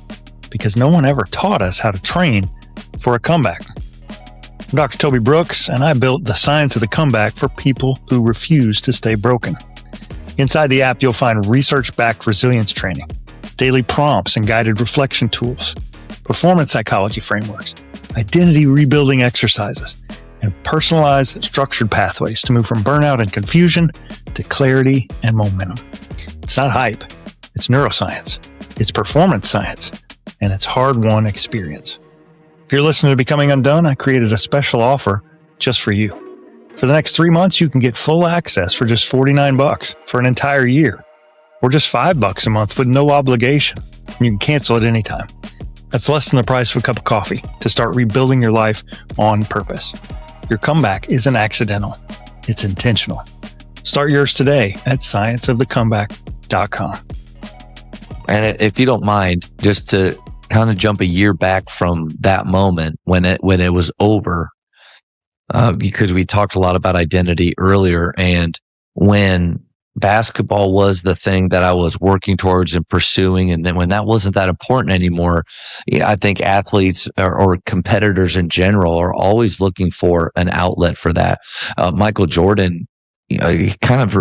because no one ever taught us how to train for a comeback. I'm Dr. Toby Brooks, and I built the science of the comeback for people who refuse to stay broken. Inside the app, you'll find research-backed resilience training, daily prompts and guided reflection tools, performance psychology frameworks, identity rebuilding exercises, and personalized structured pathways to move from burnout and confusion to clarity and momentum. It's not hype. It's neuroscience. It's performance science. And it's hard-won experience. If you're listening to Becoming Undone, I created a special offer just for you. For the next 3 months, you can get full access for just $49 for an entire year, or just $5 a month with no obligation. You can cancel at any time. That's less than the price of a cup of coffee to start rebuilding your life on purpose. Your comeback isn't accidental. It's intentional. Start yours today at scienceofthecomeback.com. And if you don't mind, just to kind of jump a year back from that moment when it was over, because we talked a lot about identity earlier, and when basketball was the thing that I was working towards and pursuing, and then when that wasn't that important anymore, I think athletes or competitors in general are always looking for an outlet for that. Michael Jordan, he kind of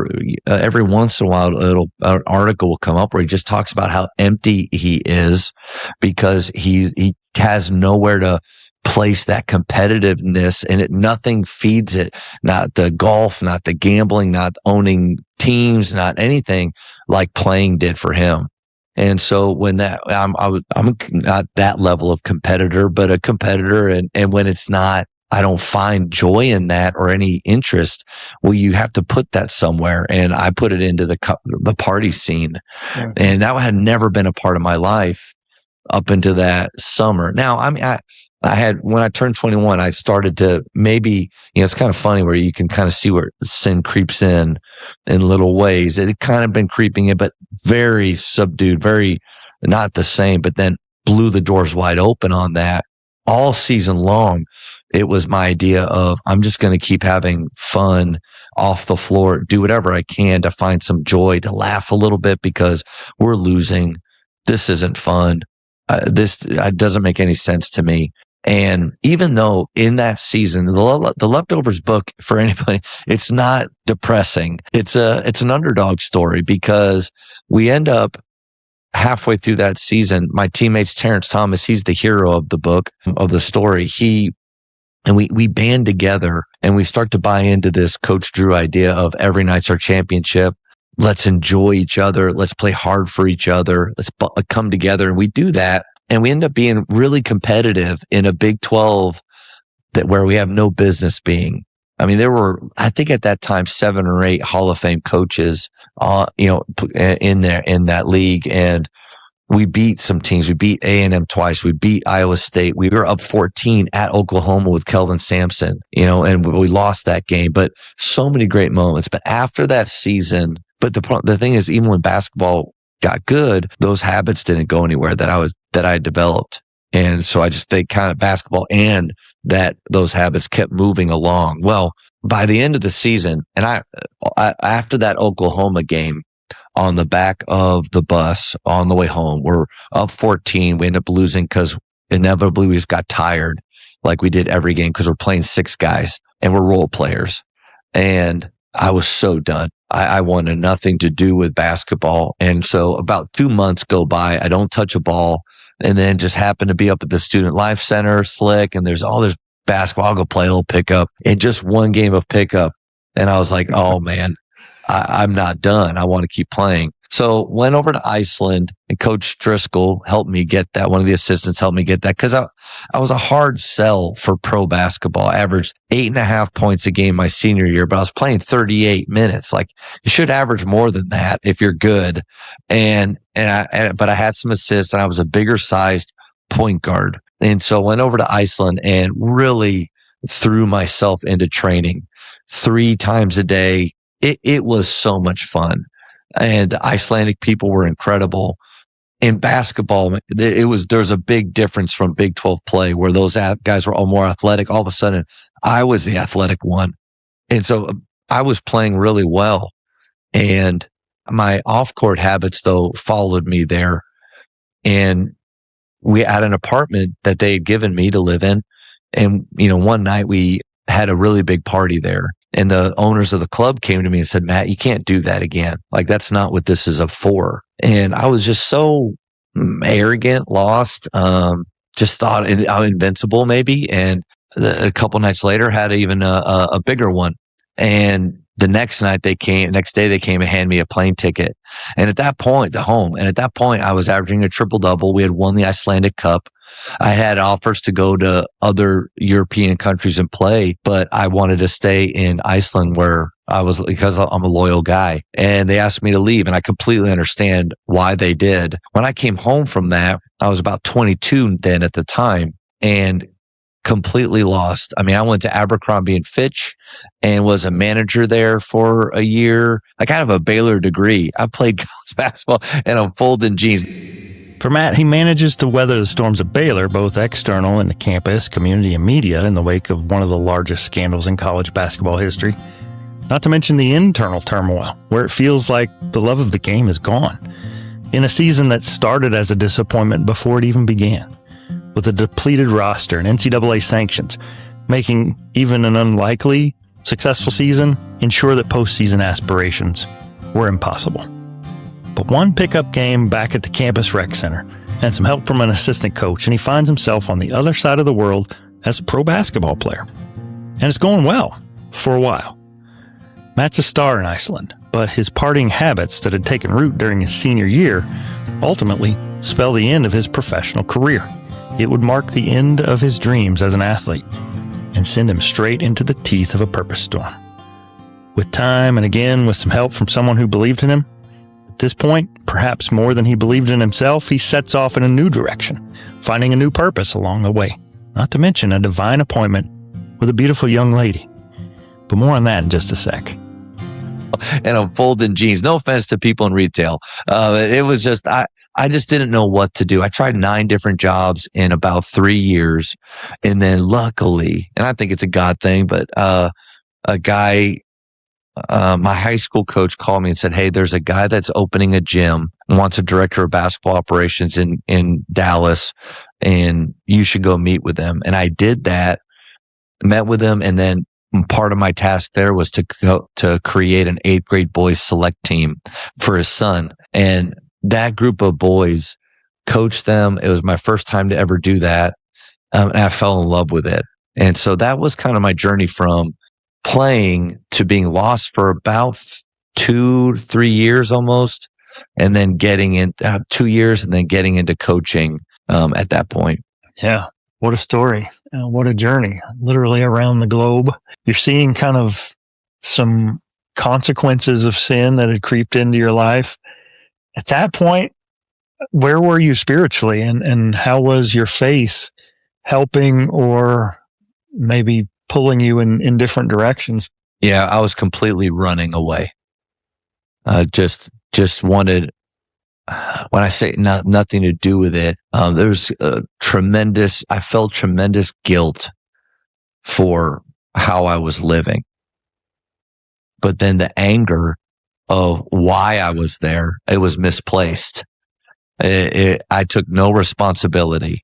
every once in a while, an article will come up where he just talks about how empty he is because he has nowhere to place that competitiveness, and nothing feeds it. Not the golf, not the gambling, not owning teams, not anything like playing did for him. And so when that, I'm not that level of competitor, but a competitor, and when it's not, I don't find joy in that or any interest. Well, you have to put that somewhere, and I put it into the party scene, and that had never been a part of my life up into that summer. Now, I mean, I had, when I turned 21, I started to maybe, it's kind of funny where you can kind of see where sin creeps in little ways. It had kind of been creeping in, but very subdued, very not the same, but then blew the doors wide open on that all season long. It was my idea of, I'm just going to keep having fun off the floor, do whatever I can to find some joy, to laugh a little bit because we're losing. This isn't fun. This doesn't make any sense to me. And even though in that season, the Leftovers book, for anybody, it's not depressing. It's an underdog story because we end up halfway through that season. My teammates, Terrence Thomas, he's the hero of the book, of the story. We band together and we start to buy into this Coach Drew idea of every night's our championship. Let's enjoy each other. Let's play hard for each other. Let's come together. And we do that. And we end up being really competitive in a Big 12 where we have no business being. I mean, there were, I think at that time, 7 or 8 Hall of Fame coaches, in that league. And we beat some teams. We beat A&M twice. We beat Iowa State. We were up 14 at Oklahoma with Kelvin Sampson, and we lost that game, but so many great moments. But after that season, but the thing is, even when basketball got good, those habits didn't go anywhere that I developed. And so I just think kind of basketball and that those habits kept moving along. Well, by the end of the season, and I after that Oklahoma game, on the back of the bus on the way home, we're up 14. We end up losing because inevitably we just got tired, like we did every game, because we're playing 6 guys and we're role players. And I was so done. I wanted nothing to do with basketball. And so about 2 months go by. I don't touch a ball, and then just happen to be up at the Student Life Center, Slick, and there's basketball. I'll go play a little pickup. And just one game of pickup. And I was like, oh man, I'm not done. I want to keep playing. So went over to Iceland, and Coach Driscoll helped me get that. One of the assistants helped me get that because I was a hard sell for pro basketball. I averaged 8.5 points a game my senior year, but I was playing 38 minutes. Like, you should average more than that if you're good. But I had some assists, and I was a bigger sized point guard. And so went over to Iceland and really threw myself into training 3 times a day. It was so much fun. And the Icelandic people were incredible. In basketball, there's a big difference from Big 12 play where those guys were all more athletic. All of a sudden, I was the athletic one. And so I was playing really well. And my off-court habits, though, followed me there. And we had an apartment that they had given me to live in. And, one night we had a really big party there. And the owners of the club came to me and said, Matt, you can't do that again. Like, that's not what this is for. And I was just so arrogant, lost, just thought I'm invincible maybe. And a couple nights later had even a bigger one. And the next day they came and handed me a plane ticket. And at that point, I was averaging a triple double. We had won the Icelandic Cup. I had offers to go to other European countries and play, but I wanted to stay in Iceland where because I'm a loyal guy. And they asked me to leave, and I completely understand why they did. When I came home from that, I was about 22 then at the time, and completely lost. I mean, I went to Abercrombie and Fitch and was a manager there for a year. I kind of have a Baylor degree. I played college basketball and I'm folding jeans. For Matt, he manages to weather the storms at Baylor, both external in the campus, community, and media, in the wake of one of the largest scandals in college basketball history. Not to mention the internal turmoil, where it feels like the love of the game is gone. In a season that started as a disappointment before it even began, with a depleted roster and NCAA sanctions, making even an unlikely successful season ensure that postseason aspirations were impossible. But one pickup game back at the campus rec center and some help from an assistant coach, and he finds himself on the other side of the world as a pro basketball player. And it's going well for a while. Matt's a star in Iceland, but his partying habits that had taken root during his senior year ultimately spell the end of his professional career. It would mark the end of his dreams as an athlete and send him straight into the teeth of a purpose storm. With time and again with some help from someone who believed in him, at this point, perhaps more than he believed in himself, he sets off in a new direction, finding a new purpose along the way, not to mention a divine appointment with a beautiful young lady. But more on that in just a sec. And I'm folding jeans. No offense to people in retail. It was just, I just didn't know what to do. I tried 9 different jobs in about 3 years. And then luckily, and I think it's a God thing, but a guy, my high school coach called me and said, hey, there's a guy that's opening a gym and wants a director of basketball operations in Dallas, and you should go meet with him. And I did that, met with him, and then part of my task there was to create an 8th grade boys select team for his son. And that group of boys, coached them. It was my first time to ever do that. And I fell in love with it. And so that was kind of my journey from playing to being lost for about 2-3 years almost. And then getting in 2 years and then getting into coaching at that point. Yeah. What a story. What a journey. Literally around the globe. You're seeing kind of some consequences of sin that had creeped into your life. At that point, where were you spiritually, and how was your faith helping or maybe pulling you in different directions? Yeah, I was completely running away. Just wanted, when I say nothing to do with it, there's I felt tremendous guilt for how I was living. But then the anger of why I was there, it was misplaced. I took no responsibility.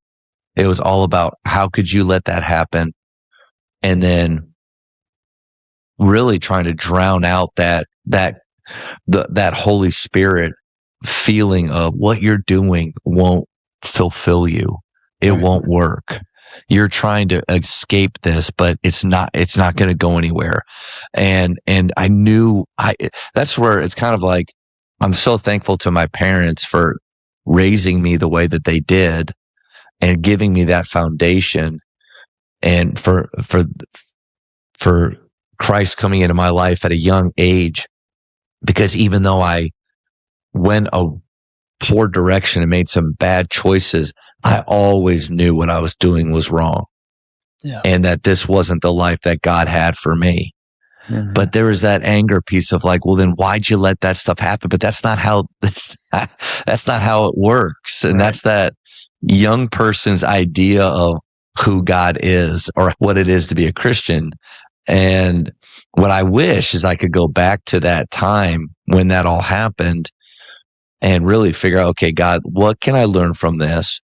It was all about how could you let that happen? And then really trying to drown out that Holy Spirit feeling of what you're doing won't fulfill you. It won't work. You're trying to escape this, but it's not going to go anywhere. And I knew that's where it's kind of like, I'm so thankful to my parents for raising me the way that they did and giving me that foundation, and for Christ coming into my life at a young age, because even though I went a poor direction and made some bad choices, I always knew what I was doing was wrong. Yeah. And that this wasn't the life that God had for me. Mm-hmm. But there was that anger piece of like, well, then why'd you let that stuff happen? But that's not how it works. And that's that young person's idea of who God is or what it is to be a Christian. And what I wish is I could go back to that time when that all happened and really figure out, okay, God, what can I learn from this?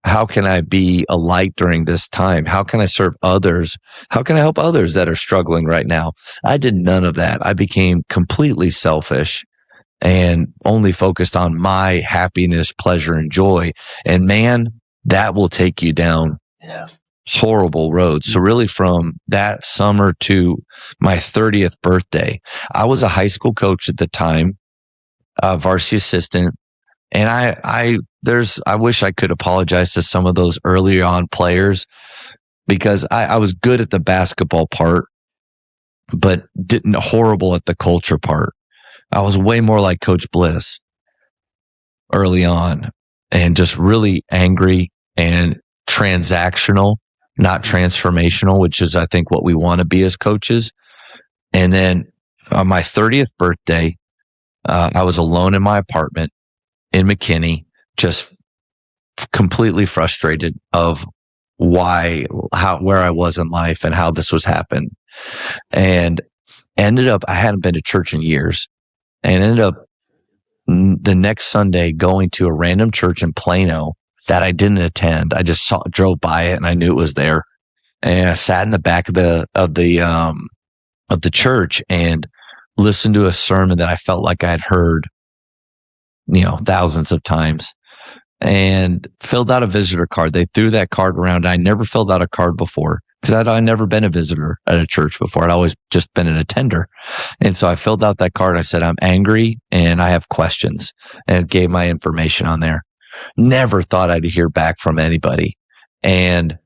How can I be a light during this time? How can I serve others? How can I help others that are struggling right now? I did none of that. I became completely selfish and only focused on my happiness, pleasure, and joy. And man, that will take you down horrible roads. So really from that summer to my 30th birthday, I was a high school coach at the time, varsity assistant. And I wish I could apologize to some of those early on players, because I was good at the basketball part, but didn't horrible at the culture part. I was way more like Coach Bliss early on, and just really angry and transactional, not transformational, which is, I think, what we want to be as coaches. And then on my 30th birthday, I was alone in my apartment in McKinney, just completely frustrated of where I was in life and how this was happening. And ended up, I hadn't been to church in years, and ended up the next Sunday going to a random church in Plano that I didn't attend. I just drove by it and I knew it was there. And I sat in the back of the church and listened to a sermon that I felt like I had heard, thousands of times, and filled out a visitor card. They threw that card around. I never filled out a card before, because I'd never been a visitor at a church before. I'd always just been an attender. And so I filled out that card. I said, I'm angry and I have questions, and gave my information on there. Never thought I'd hear back from anybody. And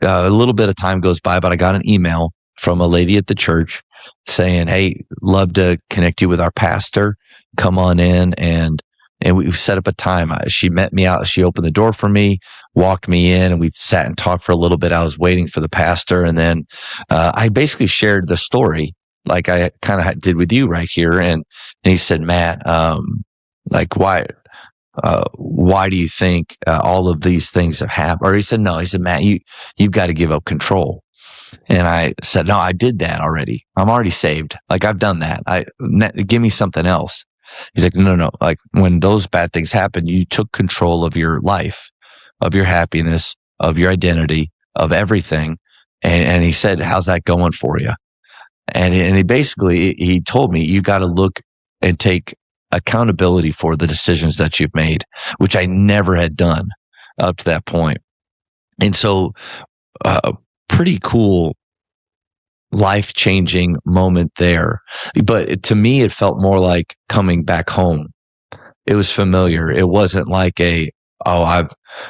a little bit of time goes by, but I got an email from a lady at the church saying, hey, love to connect you with our pastor. Come on in. And we set up a time. She met me out. She opened the door for me, walked me in, and we sat and talked for a little bit. I was waiting for the pastor. And then I basically shared the story like I kind of did with you right here. And he said, Matt, why do you think all of these things have happened? Or he said, no, he said, Matt, you've got to give up control. And I said, no, I did that already. I'm already saved. Like, I've done that. Give me something else. He's like, no. Like, when those bad things happened, you took control of your life, of your happiness, of your identity, of everything. And he said, how's that going for you? And he told me, you got to look and take accountability for the decisions that you've made, which I never had done up to that point. And so, pretty cool, life-changing moment there. But to me, it felt more like coming back home. It was familiar. It wasn't like I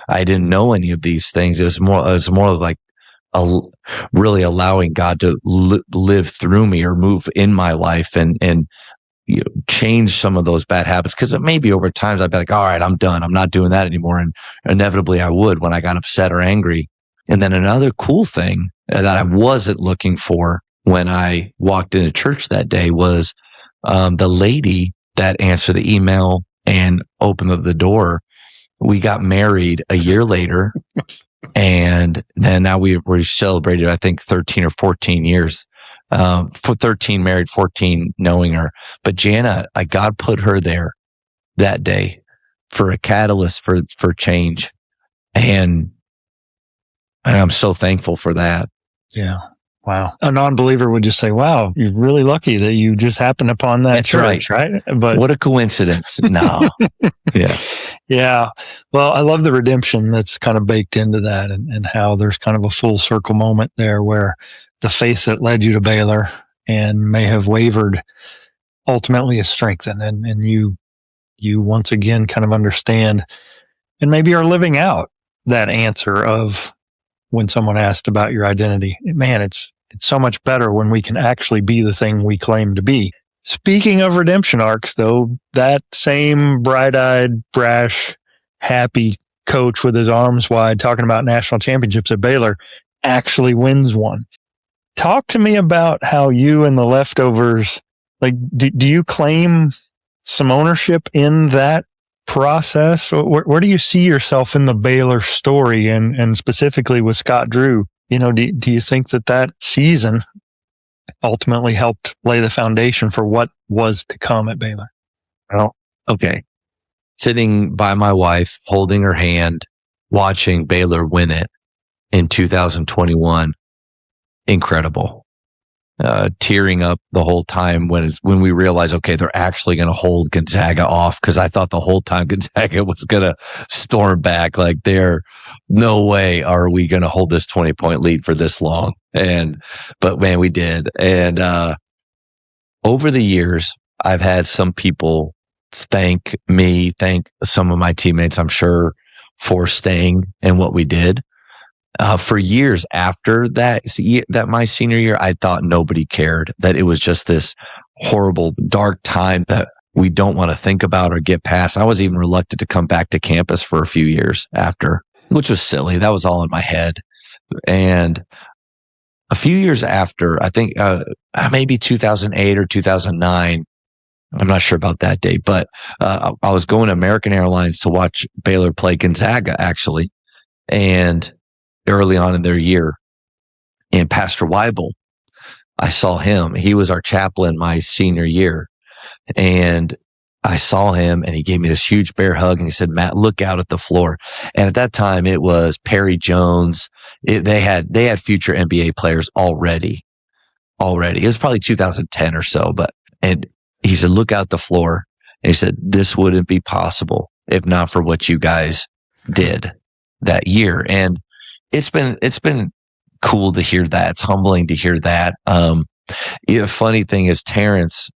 didn't know any of these things. It was more like really allowing God to live through me, or move in my life and change some of those bad habits. Because maybe over time I'd be like, all right, I'm done. I'm not doing that anymore. And inevitably I would, when I got upset or angry. And then another cool thing that I wasn't looking for when I walked into church that day was the lady that answered the email and opened up the door. We got married a year later, and then now we celebrated, I think, 13 or 14 years. For 13 married, 14 knowing her. But Jana, God put her there that day for a catalyst for change. And I'm so thankful for that. Yeah. Wow. A non-believer would just say, wow, you're really lucky that you just happened upon that. That's church, right? But what a coincidence. No. Yeah. Yeah. Well, I love the redemption that's kind of baked into that, and how there's kind of a full circle moment there where the faith that led you to Baylor and may have wavered ultimately is strengthened, and you once again kind of understand and maybe are living out that answer of when someone asked about your identity. Man, it's so much better when we can actually be the thing we claim to be. Speaking of redemption arcs, though, that same bright-eyed, brash, happy coach with his arms wide talking about national championships at Baylor actually wins one. Talk to me about how you and the leftovers, do you claim some ownership in that process? Where do you see yourself in the Baylor story, and specifically with Scott Drew? Do you think that season ultimately helped lay the foundation for what was to come at Baylor? Well, okay. Sitting by my wife, holding her hand, watching Baylor win it in 2021, incredible. tearing up the whole time when we realized, okay, they're actually going to hold Gonzaga off, because I thought the whole time Gonzaga was going to storm back. Like, no way are we going to hold this 20-point lead for this long. But man, we did. And over the years, I've had some people thank some of my teammates, I'm sure, for staying and what we did. For years after that my senior year, I thought nobody cared, that it was just this horrible, dark time that we don't want to think about or get past. I was even reluctant to come back to campus for a few years after, which was silly. That was all in my head. And a few years after, I think maybe 2008 or 2009, I'm not sure about that date, but I was going to American Airlines to watch Baylor play Gonzaga, actually. And early on in their year, and Pastor Weibel, I saw him. He was our chaplain my senior year. And I saw him, and he gave me this huge bear hug, and he said, "Matt, look out at the floor." And at that time, it was Perry Jones. They had future NBA players already. It was probably 2010 or so, and he said, "Look out the floor." And he said, "This wouldn't be possible if not for what you guys did that year." And it's been cool to hear that. It's humbling to hear that. The funny thing is, Terrence,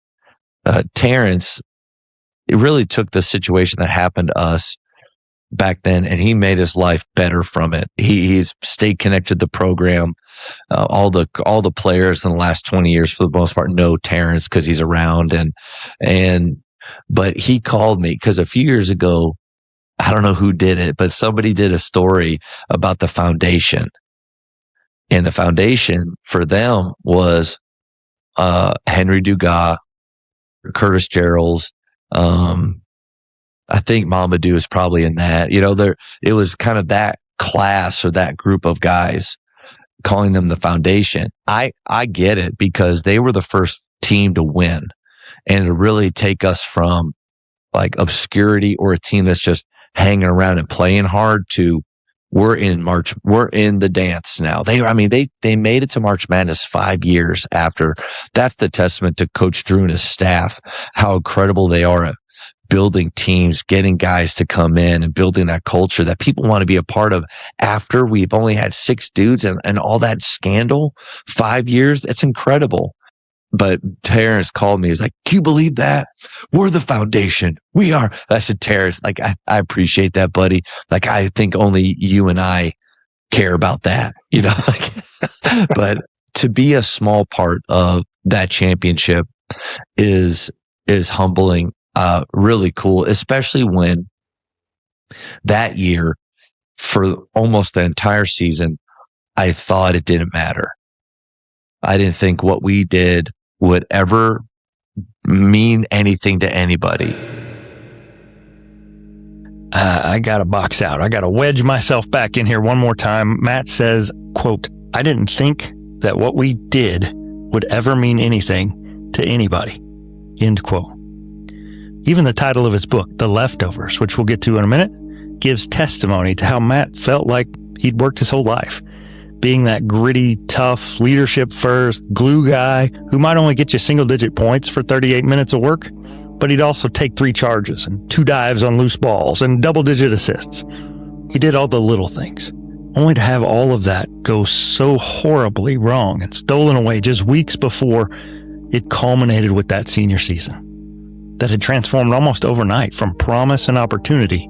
it really took the situation that happened to us back then, and he made his life better from it. He's stayed connected to the program. All the players in the last 20 years, for the most part, know Terrence because he's around. But he called me because a few years ago, I don't know who did it, but somebody did a story about the foundation. And the foundation for them was Henry Dugas, Curtis Geralds. I think Mamadou is probably in that. It was kind of that class or that group of guys, calling them the foundation. I get it, because they were the first team to win and to really take us from like obscurity or a team that's just hanging around and playing hard to we're in the dance now. They made it to March Madness 5 years after. That's the testament to Coach Drew and his staff, how incredible they are at building teams, getting guys to come in and building that culture that people want to be a part of after we've only had 6 dudes and all that scandal. 5 years. It's incredible. But Terrence called me. He's like, "Can you believe that? We're the foundation. We are." I said, "Terrence, like, I appreciate that, buddy. Like, I think only you and I care about that, but to be a small part of that championship is humbling, really cool, especially when that year, for almost the entire season, I thought it didn't matter. I didn't think what we did would ever mean anything to anybody. I got to box out. I got to wedge myself back in here one more time. Matt says, quote, "I didn't think that what we did would ever mean anything to anybody." End quote. Even the title of his book, The Leftovers, which we'll get to in a minute, gives testimony to how Matt felt like he'd worked his whole life, being that gritty, tough, leadership first, glue guy who might only get you single-digit points for 38 minutes of work, but he'd also take 3 charges and 2 dives on loose balls and double-digit assists. He did all the little things, only to have all of that go so horribly wrong and stolen away just weeks before it culminated with that senior season that had transformed almost overnight from promise and opportunity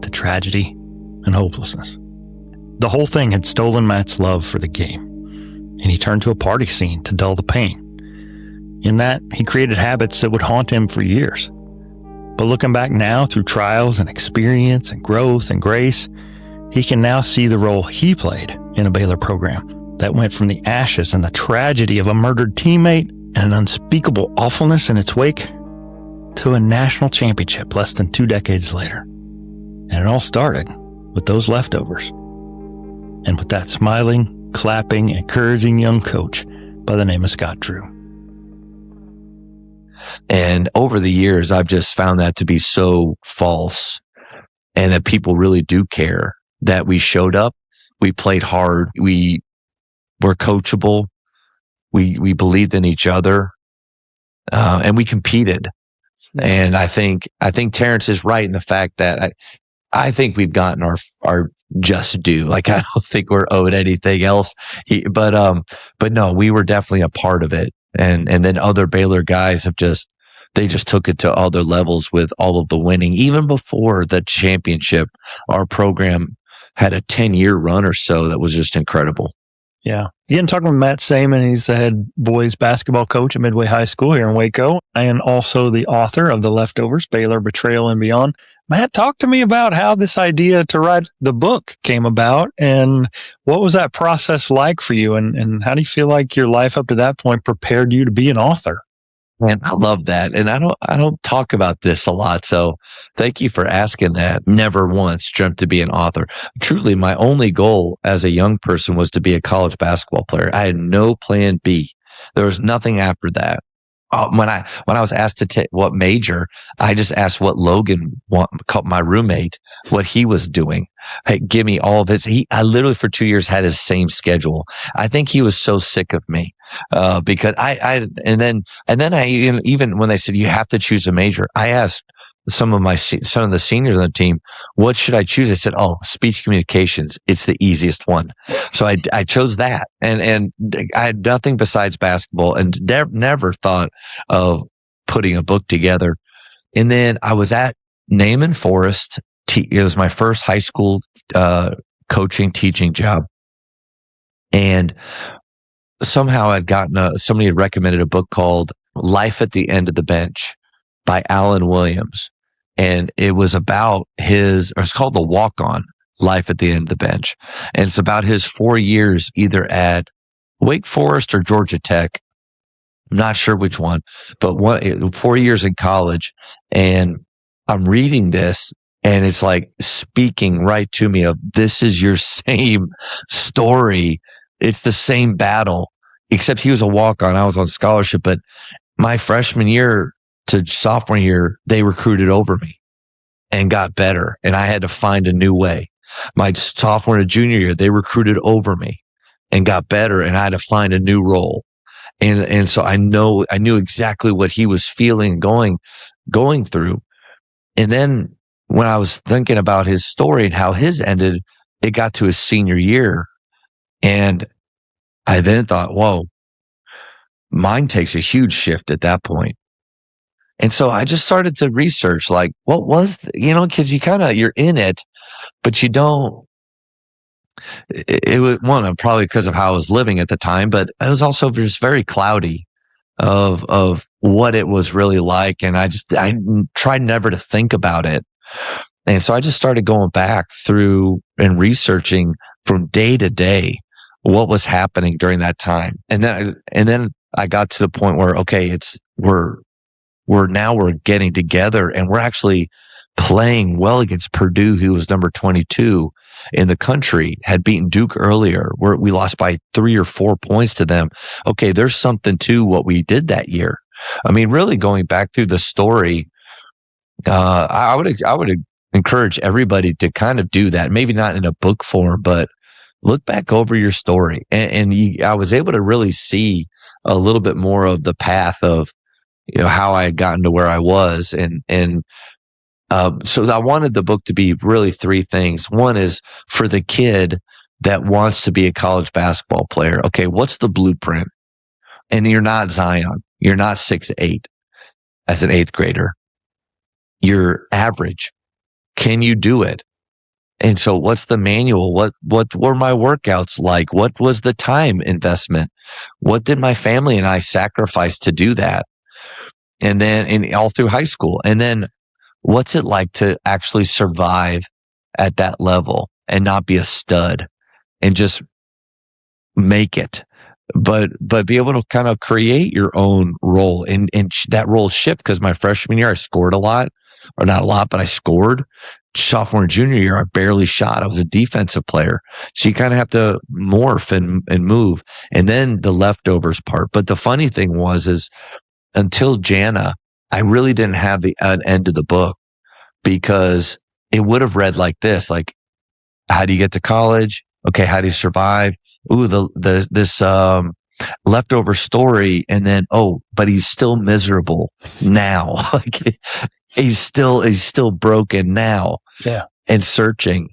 to tragedy and hopelessness. The whole thing had stolen Matt's love for the game, and he turned to a party scene to dull the pain. In that, he created habits that would haunt him for years. But looking back now through trials and experience and growth and grace, he can now see the role he played in a Baylor program that went from the ashes and the tragedy of a murdered teammate and an unspeakable awfulness in its wake to a national championship less than 2 decades later. And it all started with those leftovers. And with that smiling, clapping, encouraging young coach by the name of Scott Drew. And over the years, I've just found that to be so false, and that people really do care that we showed up, we played hard, we were coachable, we believed in each other, and we competed. Yeah. And I think Terrence is right in the fact that I think we've gotten our just due. Like, I don't think we're owed anything else. But no, we were definitely a part of it. And then other Baylor guys they just took it to other levels with all of the winning. Even before the championship, our program had a 10-year run or so that was just incredible. Yeah. Again, talking with Matt Sayman, he's the head boys basketball coach at Midway High School here in Waco, and also the author of The Leftovers, Baylor, Betrayal, and Beyond. Matt, talk to me about how this idea to write the book came about, and what was that process like for you, and how do you feel like your life up to that point prepared you to be an author? Man, I love that. And I don't talk about this a lot. So thank you for asking that. Never once dreamt to be an author. Truly, my only goal as a young person was to be a college basketball player. I had no plan B. There was nothing after that. When I was asked to take what major, I just asked what Logan, my roommate, what he was doing. Hey, give me all of his. I literally for 2 years had his same schedule. I think he was so sick of me because and then I even when they said you have to choose a major, I asked some of the seniors on the team, what should I choose? I said, speech communications. It's the easiest one. So I chose that. And I had nothing besides basketball and never thought of putting a book together. And then I was at Naaman Forest. It was my first high school coaching, teaching job. And somehow I'd gotten somebody had recommended a book called Life at the End of the Bench by Alan Williams. And it was about it's called The Walk-On, Life at the End of the Bench. And it's about his 4 years either at Wake Forest or Georgia Tech. I'm not sure which one, but 4 years in college. And I'm reading this and it's like speaking right to me of this is your same story. It's the same battle, except he was a walk-on. I was on scholarship, but my freshman year to sophomore year, they recruited over me and got better. And I had to find a new way. My sophomore to junior year, they recruited over me and got better. And I had to find a new role. And so I knew exactly what he was feeling, going through. And then when I was thinking about his story and how his ended, it got to his senior year. And I then thought, whoa, mine takes a huge shift at that point. And so I just started to research, like, what was, because you're in it, but you don't, it was probably because of how I was living at the time, but it was also just very cloudy of what it was really like. And I tried never to think about it. And so I just started going back through and researching from day to day what was happening during that time. And then I got to the point where, okay, we're getting together and we're actually playing well against Purdue, who was number 22 in the country, had beaten Duke earlier, where we lost by 3 or 4 points to them. Okay, there's something to what we did that year. I mean, really going back through the story, I would encourage everybody to kind of do that. Maybe not in a book form, but look back over your story. I was able to really see a little bit more of the path of, how I had gotten to where I was. So I wanted the book to be really 3 things. One is for the kid that wants to be a college basketball player. Okay, what's the blueprint? And you're not Zion. You're not 6'8" as an 8th grader. You're average. Can you do it? And so what's the manual? What were my workouts like? What was the time investment? What did my family and I sacrifice to do that? And then all through high school. And then what's it like to actually survive at that level and not be a stud and just make it, but be able to kind of create your own role and that role shift. Because my freshman year, I scored a lot, or not a lot, but I scored. Sophomore and junior year, I barely shot. I was a defensive player. So you kind of have to morph and move. And then the leftovers part. But the funny thing is until Jana, I really didn't have an end of the book, because it would have read like this, like, how do you get to college? Okay, how do you survive? Ooh, this leftover story. And then, but he's still miserable now. Like he's still broken now. Yeah. And searching.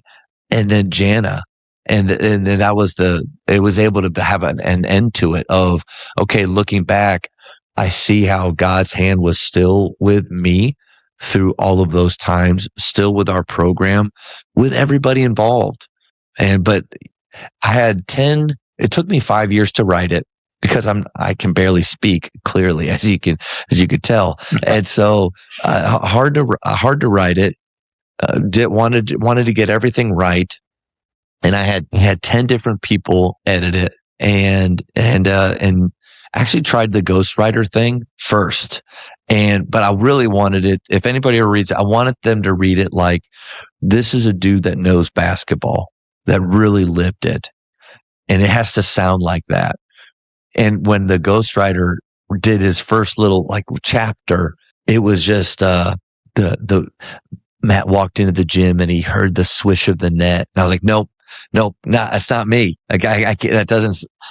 And then Jana. And then it was able to have an end to it of, okay, looking back, I see how God's hand was still with me through all of those times, still with our program, with everybody involved. But I had it took me 5 years to write it because I can barely speak clearly, as you could tell. And so, hard to write it. Wanted to get everything right. And I had 10 different people edit it and actually tried the ghostwriter thing first. But I really wanted it. If anybody ever reads it, I wanted them to read it like, this is a dude that knows basketball, that really lived it. And it has to sound like that. And when the ghostwriter did his first little like chapter, it was just, Matt walked into the gym and he heard the swish of the net. And I was like, nope, that's not me. Like I can't,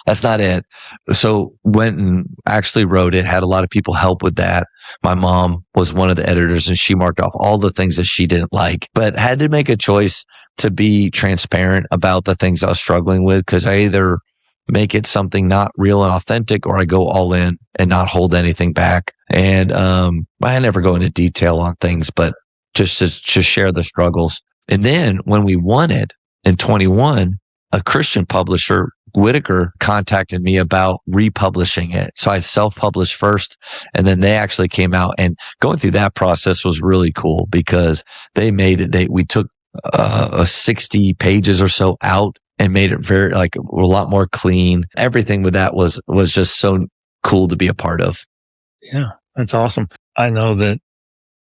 that's not it. So went and actually wrote it, had a lot of people help with that. My mom was one of the editors and she marked off all the things that she didn't like, but had to make a choice to be transparent about the things I was struggling with. Cause I either make it something not real and authentic or I go all in and not hold anything back. And, I never go into detail on things, but just to share the struggles. And then when we won it in 21, a Christian publisher, Whitaker, contacted me about republishing it. So I self-published first, and then they actually came out, and going through that process was really cool because they made it. We took 60 pages or so out and made it very like a lot more clean. Everything with that was just so cool to be a part of. Yeah, that's awesome. I know that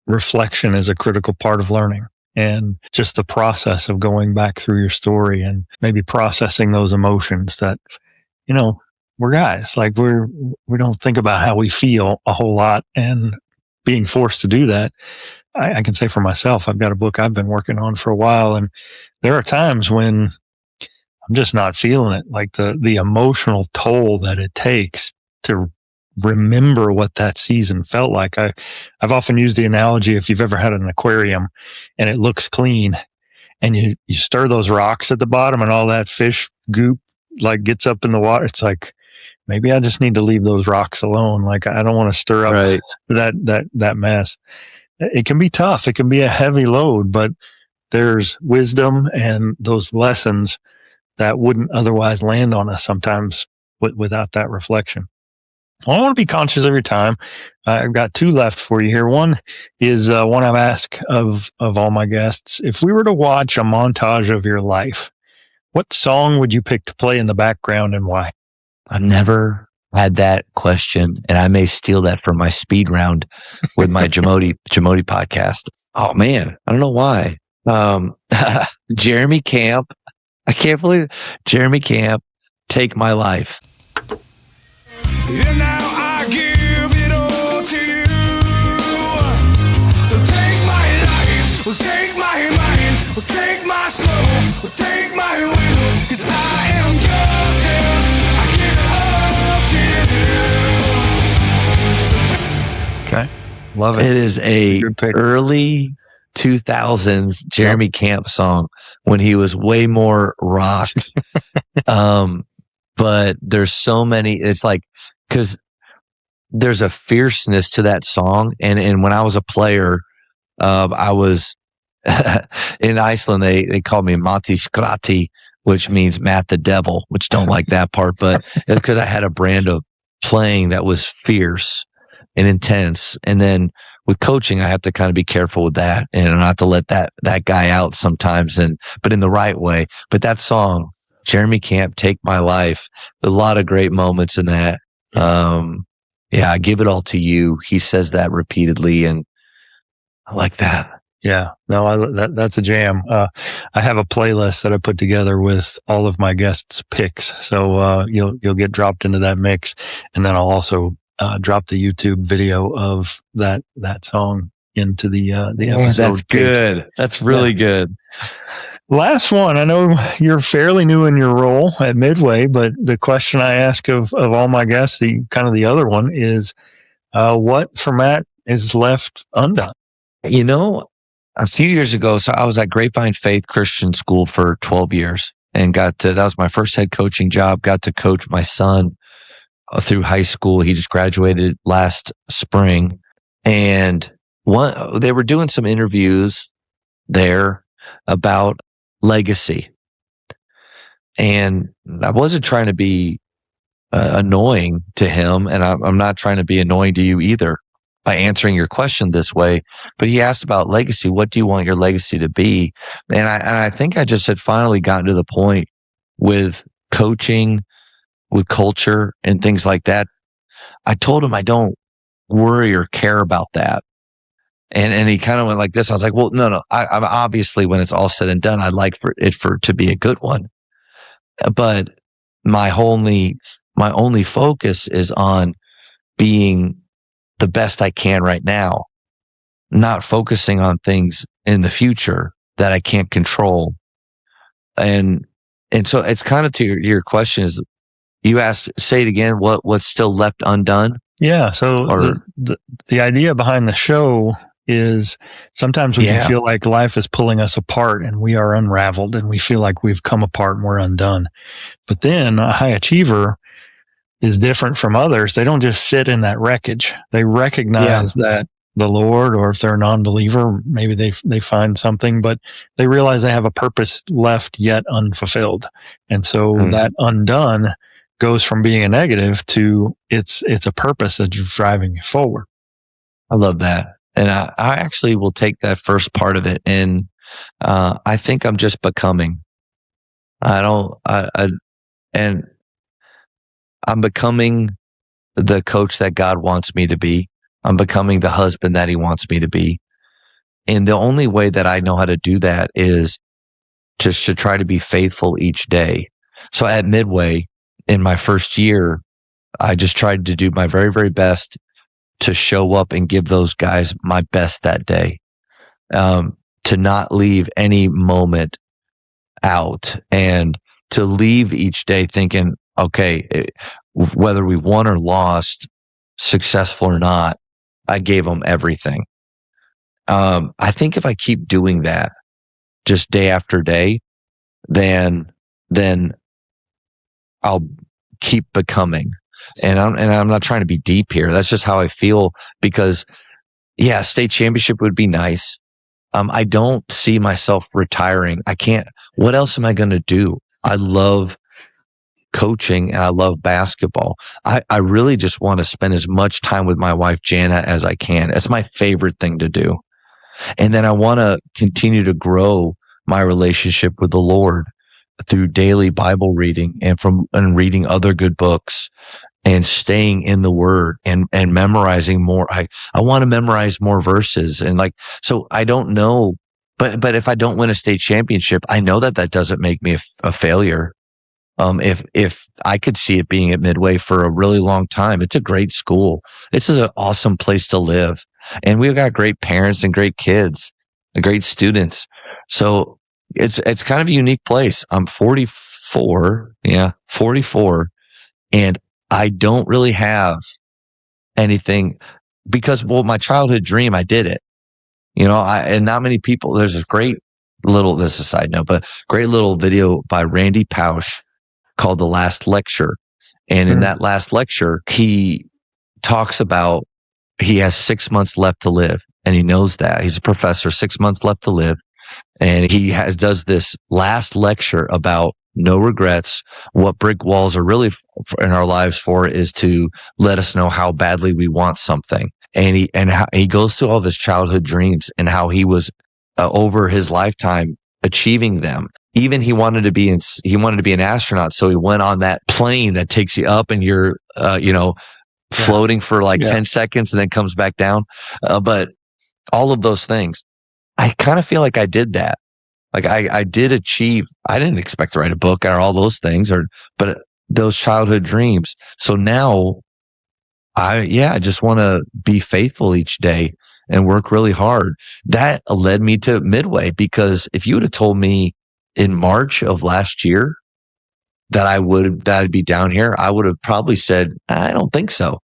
reflection is a critical part of learning, and just the process of going back through your story and maybe processing those emotions that, we're guys, like we don't think about how we feel a whole lot, and being forced to do that. I can say for myself, I've got a book I've been working on for a while, and there are times when I'm just not feeling it, like the emotional toll that it takes to remember what that season felt like. I've often used the analogy, if you've ever had an aquarium and it looks clean and you stir those rocks at the bottom and all that fish goop like gets up in the water, it's like, maybe I just need to leave those rocks alone. Like I don't want to stir up that mess. It can be tough. It can be a heavy load, but there's wisdom and those lessons that wouldn't otherwise land on us sometimes without that reflection. Well, I want to be conscious of your time. I've got two left for you here. One is one I've asked of all my guests. If we were to watch a montage of your life, what song would you pick to play in the background and why? I've never had that question, and I may steal that for my speed round with my Jamodi podcast. Oh man, I don't know why. Jeremy Camp. I can't believe it. Jeremy Camp, Take My Life. And now I give it all to you. So take my life, or take my mind, or take my soul, or take my will, 'cause I am yours, yeah. I give it all to you. Okay. Love it. It is a early 2000s Jeremy Camp song when he was way more rock. But there's so many, it's like, because there's a fierceness to that song. And when I was a player, I was in Iceland, they called me Matti Skrati, which means Matt the Devil, which don't like that part, but because I had a brand of playing that was fierce and intense. And then with coaching, I have to kind of be careful with that and not to let that guy out sometimes, but in the right way. But that song, Jeremy Camp, Take My Life, a lot of great moments in that. I give it all to you. He says that repeatedly, and I like that. Yeah, no, that's a jam. I have a playlist that I put together with all of my guests' picks, so you'll get dropped into that mix, and then I'll also drop the YouTube video of that song into the episode. That's good. That's really good. Last one. I know you're fairly new in your role at Midway, but the question I ask of all my guests, the other one is, what for Matt is left undone? A few years ago, so I was at Grapevine Faith Christian School for 12 years and that was my first head coaching job, got to coach my son through high school. He just graduated last spring, and they were doing some interviews there about legacy. And I wasn't trying to be annoying to him, and I'm not trying to be annoying to you either by answering your question this way. But he asked about legacy. What do you want your legacy to be? And I think I just had finally gotten to the point with coaching, with culture and things like that. I told him I don't worry or care about that. And he kind of went like this. I was like, well, no. I'm obviously, when it's all said and done, I'd like for it to be a good one. But my only focus is on being the best I can right now, not focusing on things in the future that I can't control. And so it's kind of to your question is, you asked, say it again, what's still left undone? Yeah. So the idea behind the show is sometimes we can feel like life is pulling us apart and we are unraveled and we feel like we've come apart and we're undone. But then a high achiever is different from others. They don't just sit in that wreckage. They recognize that the Lord, or if they're a non-believer, maybe they find something, but they realize they have a purpose left yet unfulfilled. And so that undone goes from being a negative to it's a purpose that's driving you forward. I love that. And I actually will take that first part of it. And I think I'm just becoming. And I'm becoming the coach that God wants me to be. I'm becoming the husband that he wants me to be. And the only way that I know how to do that is just to try to be faithful each day. So at Midway, in my first year, I just tried to do my very, very best to show up and give those guys my best that day, to not leave any moment out, and to leave each day thinking, okay, whether we won or lost, successful or not, I gave them everything. I think if I keep doing that just day after day, then I'll keep becoming. And I'm not trying to be deep here. That's just how I feel, because state championship would be nice. I don't see myself retiring. I can't. What else am I going to do? I love coaching and I love basketball. I really just want to spend as much time with my wife, Jana, as I can. It's my favorite thing to do. And then I want to continue to grow my relationship with the Lord through daily Bible reading and reading other good books and staying in the Word and memorizing more. I want to memorize more verses. And so I don't know, but if I don't win a state championship, I know that doesn't make me a failure. If I could see it being at Midway for a really long time, it's a great school. This is an awesome place to live. And we've got great parents and great kids, great students. So it's kind of a unique place. I'm 44. Yeah, 44. And I don't really have anything because, my childhood dream, I did it. And not many people, there's this is a side note, but great little video by Randy Pausch called The Last Lecture. And in that last lecture, he talks about he has 6 months left to live. And he knows that. He's a professor, 6 months left to live. And he does this last lecture about no regrets. What brick walls are really in our lives for is to let us know how badly we want something. And he goes through all of his childhood dreams and how he was over his lifetime achieving them. Even he wanted to be an astronaut, so he went on that plane that takes you up and you're floating for 10 seconds and then comes back down. But all of those things, I kind of feel like I did that. I did achieve. I didn't expect to write a book or all those things, but those childhood dreams. So now, I just want to be faithful each day and work really hard. That led me to Midway, because if you would have told me in March of last year that I'd be down here, I would have probably said, I don't think so.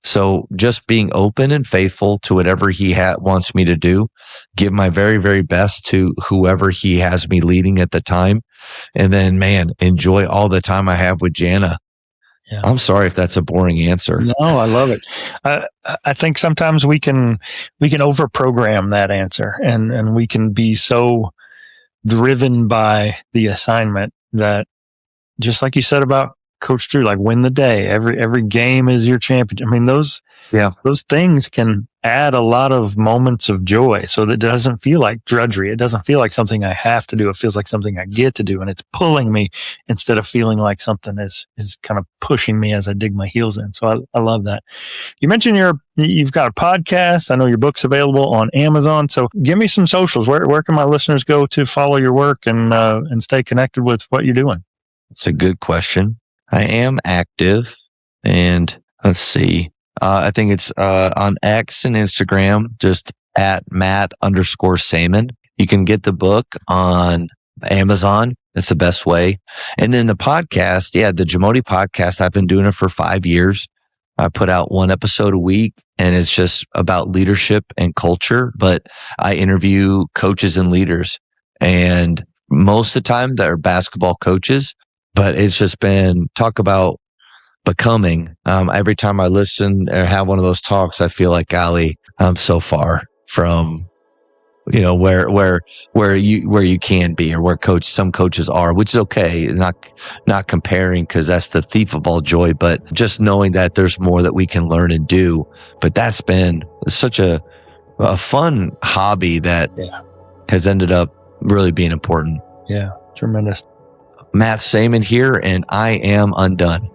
So just being open and faithful to whatever he wants me to do, give my very, very best to whoever he has me leading at the time. And then, man, enjoy all the time I have with Jana. Yeah. I'm sorry if that's a boring answer. No, I love it. I think sometimes we can overprogram that answer, and we can be so driven by the assignment that, just like you said about Coach Drew, like win the day. Every game is your championship. I mean, those things can add a lot of moments of joy, so that it doesn't feel like drudgery. It doesn't feel like something I have to do. It feels like something I get to do, and it's pulling me instead of feeling like something is kind of pushing me as I dig my heels in. So I love that. You mentioned you've got a podcast. I know your book's available on Amazon. So give me some socials. Where can my listeners go to follow your work and stay connected with what you're doing? It's a good question. I am active, and let's see. I think it's on X and Instagram, just at Matt_Sayman. You can get the book on Amazon. That's the best way. And then the podcast, the Jamodi podcast, I've been doing it for 5 years. I put out 1 episode a week, and it's just about leadership and culture. But I interview coaches and leaders, and most of the time they're basketball coaches. But it's just been talk about becoming. Every time I listen or have one of those talks, I feel like, golly, I'm so far from, where you can be, or where some coaches are, which is okay. Not comparing, because that's the thief of all joy, but just knowing that there's more that we can learn and do. But that's been such a fun hobby that has ended up really being important. Yeah, tremendous. Matt Sayman here, and I am undone.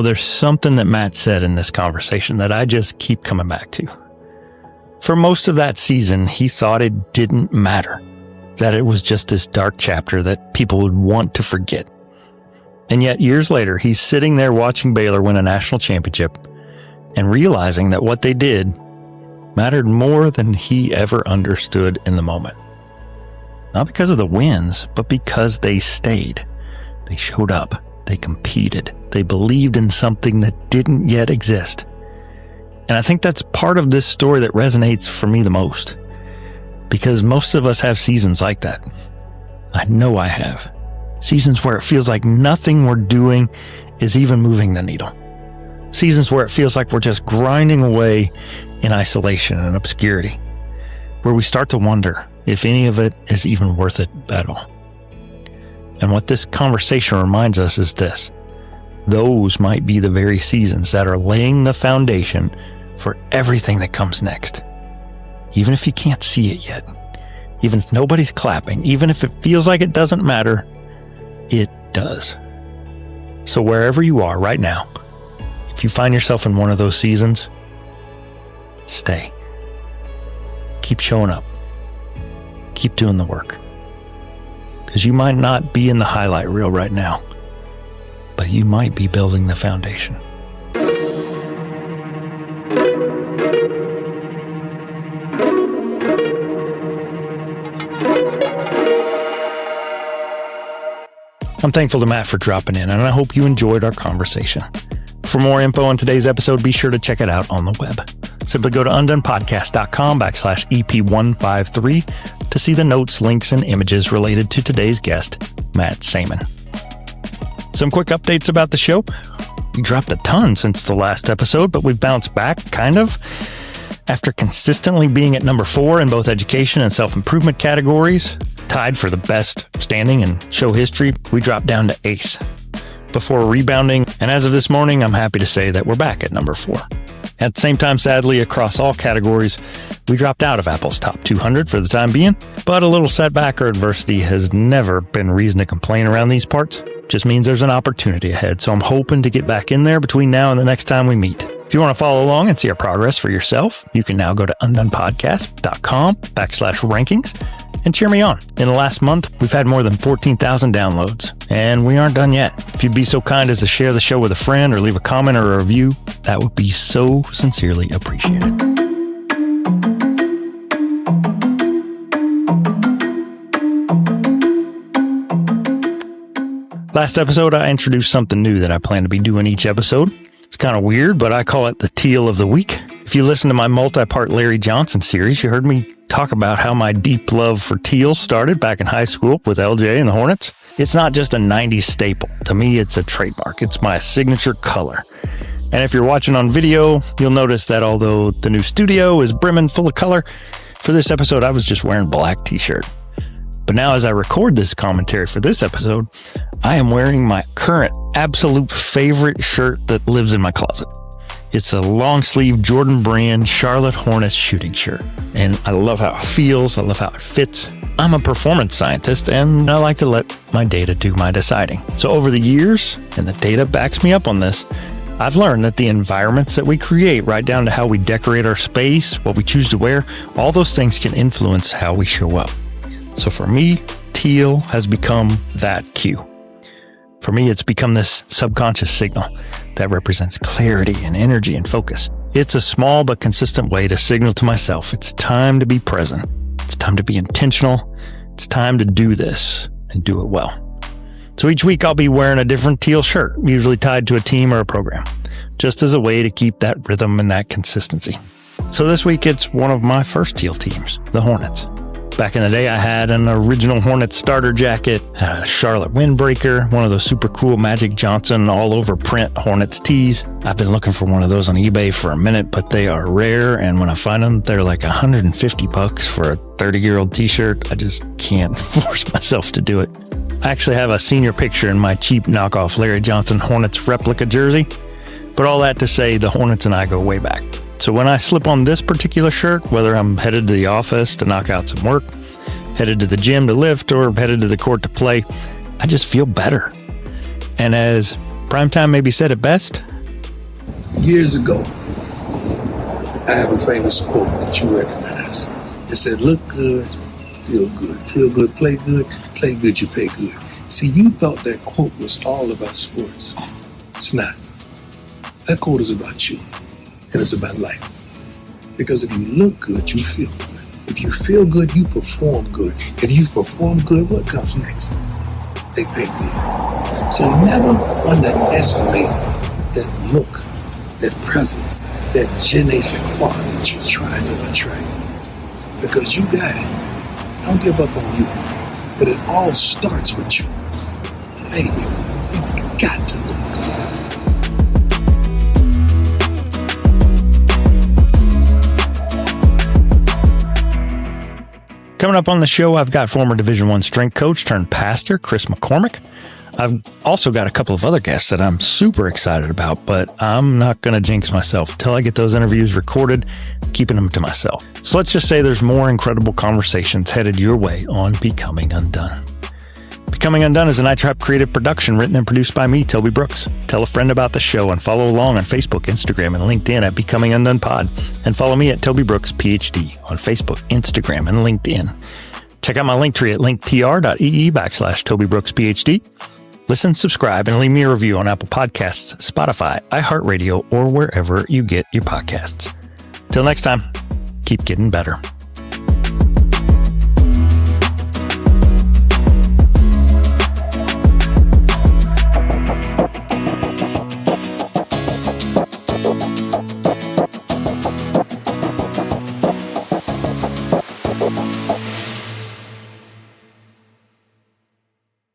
There's something that Matt said in this conversation that I just keep coming back to. For most of that season, he thought it didn't matter, that it was just this dark chapter that people would want to forget. And yet, years later, he's sitting there watching Baylor win a national championship and realizing that what they did mattered more than he ever understood in the moment. Not because of the wins, but because they stayed. They showed up. They competed. They believed in something that didn't yet exist. And I think that's part of this story that resonates for me the most, because most of us have seasons like that. I know I have. Seasons where it feels like nothing we're doing is even moving the needle. Seasons where it feels like we're just grinding away in isolation and obscurity, where we start to wonder if any of it is even worth it at all. And what this conversation reminds us is this: those might be the very seasons that are laying the foundation for everything that comes next. Even if you can't see it yet, even if nobody's clapping, even if it feels like it doesn't matter, it does. So wherever you are right now, if you find yourself in one of those seasons, stay. Keep showing up. Keep doing the work. Because you might not be in the highlight reel right now, but you might be building the foundation. I'm thankful to Matt for dropping in, and I hope you enjoyed our conversation. For more info on today's episode, be sure to check it out on the web. Simply go to undonepodcast.com/EP153 to see the notes, links, and images related to today's guest, Matt Sayman. Some quick updates about the show. We dropped a ton since the last episode, but we've bounced back, kind of. After consistently being at number 4 in both education and self-improvement categories, tied for the best standing in show history, we dropped down to 8th before rebounding. And as of this morning, I'm happy to say that we're back at number 4. At the same time, sadly, across all categories, we dropped out of Apple's top 200 for the time being, but a little setback or adversity has never been reason to complain around these parts. Just means there's an opportunity ahead, so I'm hoping to get back in there between now and the next time we meet. If you want to follow along and see our progress for yourself, you can now go to undonepodcast.com/rankings and cheer me on. In the last month, we've had more than 14,000 downloads. And we aren't done yet. If you'd be so kind as to share the show with a friend or leave a comment or a review, that would be so sincerely appreciated. Last episode, I introduced something new that I plan to be doing each episode. It's kind of weird, but I call it the Teal of the Week. If you listen to my multi-part Larry Johnson series, you heard me talk about how my deep love for teal started back in high school with LJ and the Hornets. It's not just a 90s staple. To me, it's a trademark. It's my signature color. And if you're watching on video, you'll notice that although the new studio is brimming full of color, for this episode, I was just wearing black t-shirt. But now as I record this commentary for this episode, I am wearing my current absolute favorite shirt that lives in my closet. It's a long sleeve Jordan brand Charlotte Hornets shooting shirt. And I love how it feels. I love how it fits. I'm a performance scientist and I like to let my data do my deciding. So over the years, and the data backs me up on this, I've learned that the environments that we create, right down to how we decorate our space, what we choose to wear, all those things can influence how we show up. So for me, teal has become that cue. For me, it's become this subconscious signal that represents clarity and energy and focus. It's a small but consistent way to signal to myself it's time to be present. It's time to be intentional. It's time to do this and do it well. So each week I'll be wearing a different teal shirt, usually tied to a team or a program, just as a way to keep that rhythm and that consistency. So this week it's one of my first teal teams, the Hornets. Back in the day, I had an original Hornets starter jacket, had a Charlotte windbreaker, one of those super cool Magic Johnson all-over print Hornets tees. I've been looking for one of those on eBay for a minute, but they are rare, and when I find them, they're like $150 for a 30-year-old t-shirt. I just can't force myself to do it. I actually have a senior picture in my cheap knockoff Larry Johnson Hornets replica jersey, but all that to say, the Hornets and I go way back. So when I slip on this particular shirt, whether I'm headed to the office to knock out some work, headed to the gym to lift, or headed to the court to play, I just feel better. And as Primetime maybe said it best, years ago, I have a famous quote that you recognize. It said, look good, feel good, play good, you pay good. See, you thought that quote was all about sports. It's not. That quote is about you. And it's about life. Because if you look good, you feel good. If you feel good, you perform good. If you perform good, what comes next? They pay good. So never underestimate that look, that presence, that je ne sais quoi that you're trying to attract. Because you got it. Don't give up on you. But it all starts with you. Baby, you've got to look good. Coming up on the show, I've got former Division I strength coach turned pastor, Chris McCormick. I've also got a couple of other guests that I'm super excited about, but I'm not going to jinx myself until I get those interviews recorded, keeping them to myself. So let's just say there's more incredible conversations headed your way on Becoming Undone. Becoming Undone is a Night Trap creative production written and produced by me, Toby Brooks. Tell a friend about the show and follow along on Facebook, Instagram, and LinkedIn at Becoming Undone Pod. And follow me at Toby Brooks, PhD on Facebook, Instagram, and LinkedIn. Check out my link tree at linktr.ee/Toby Brooks, PhD. Listen, subscribe, and leave me a review on Apple Podcasts, Spotify, iHeartRadio, or wherever you get your podcasts. Till next time, keep getting better.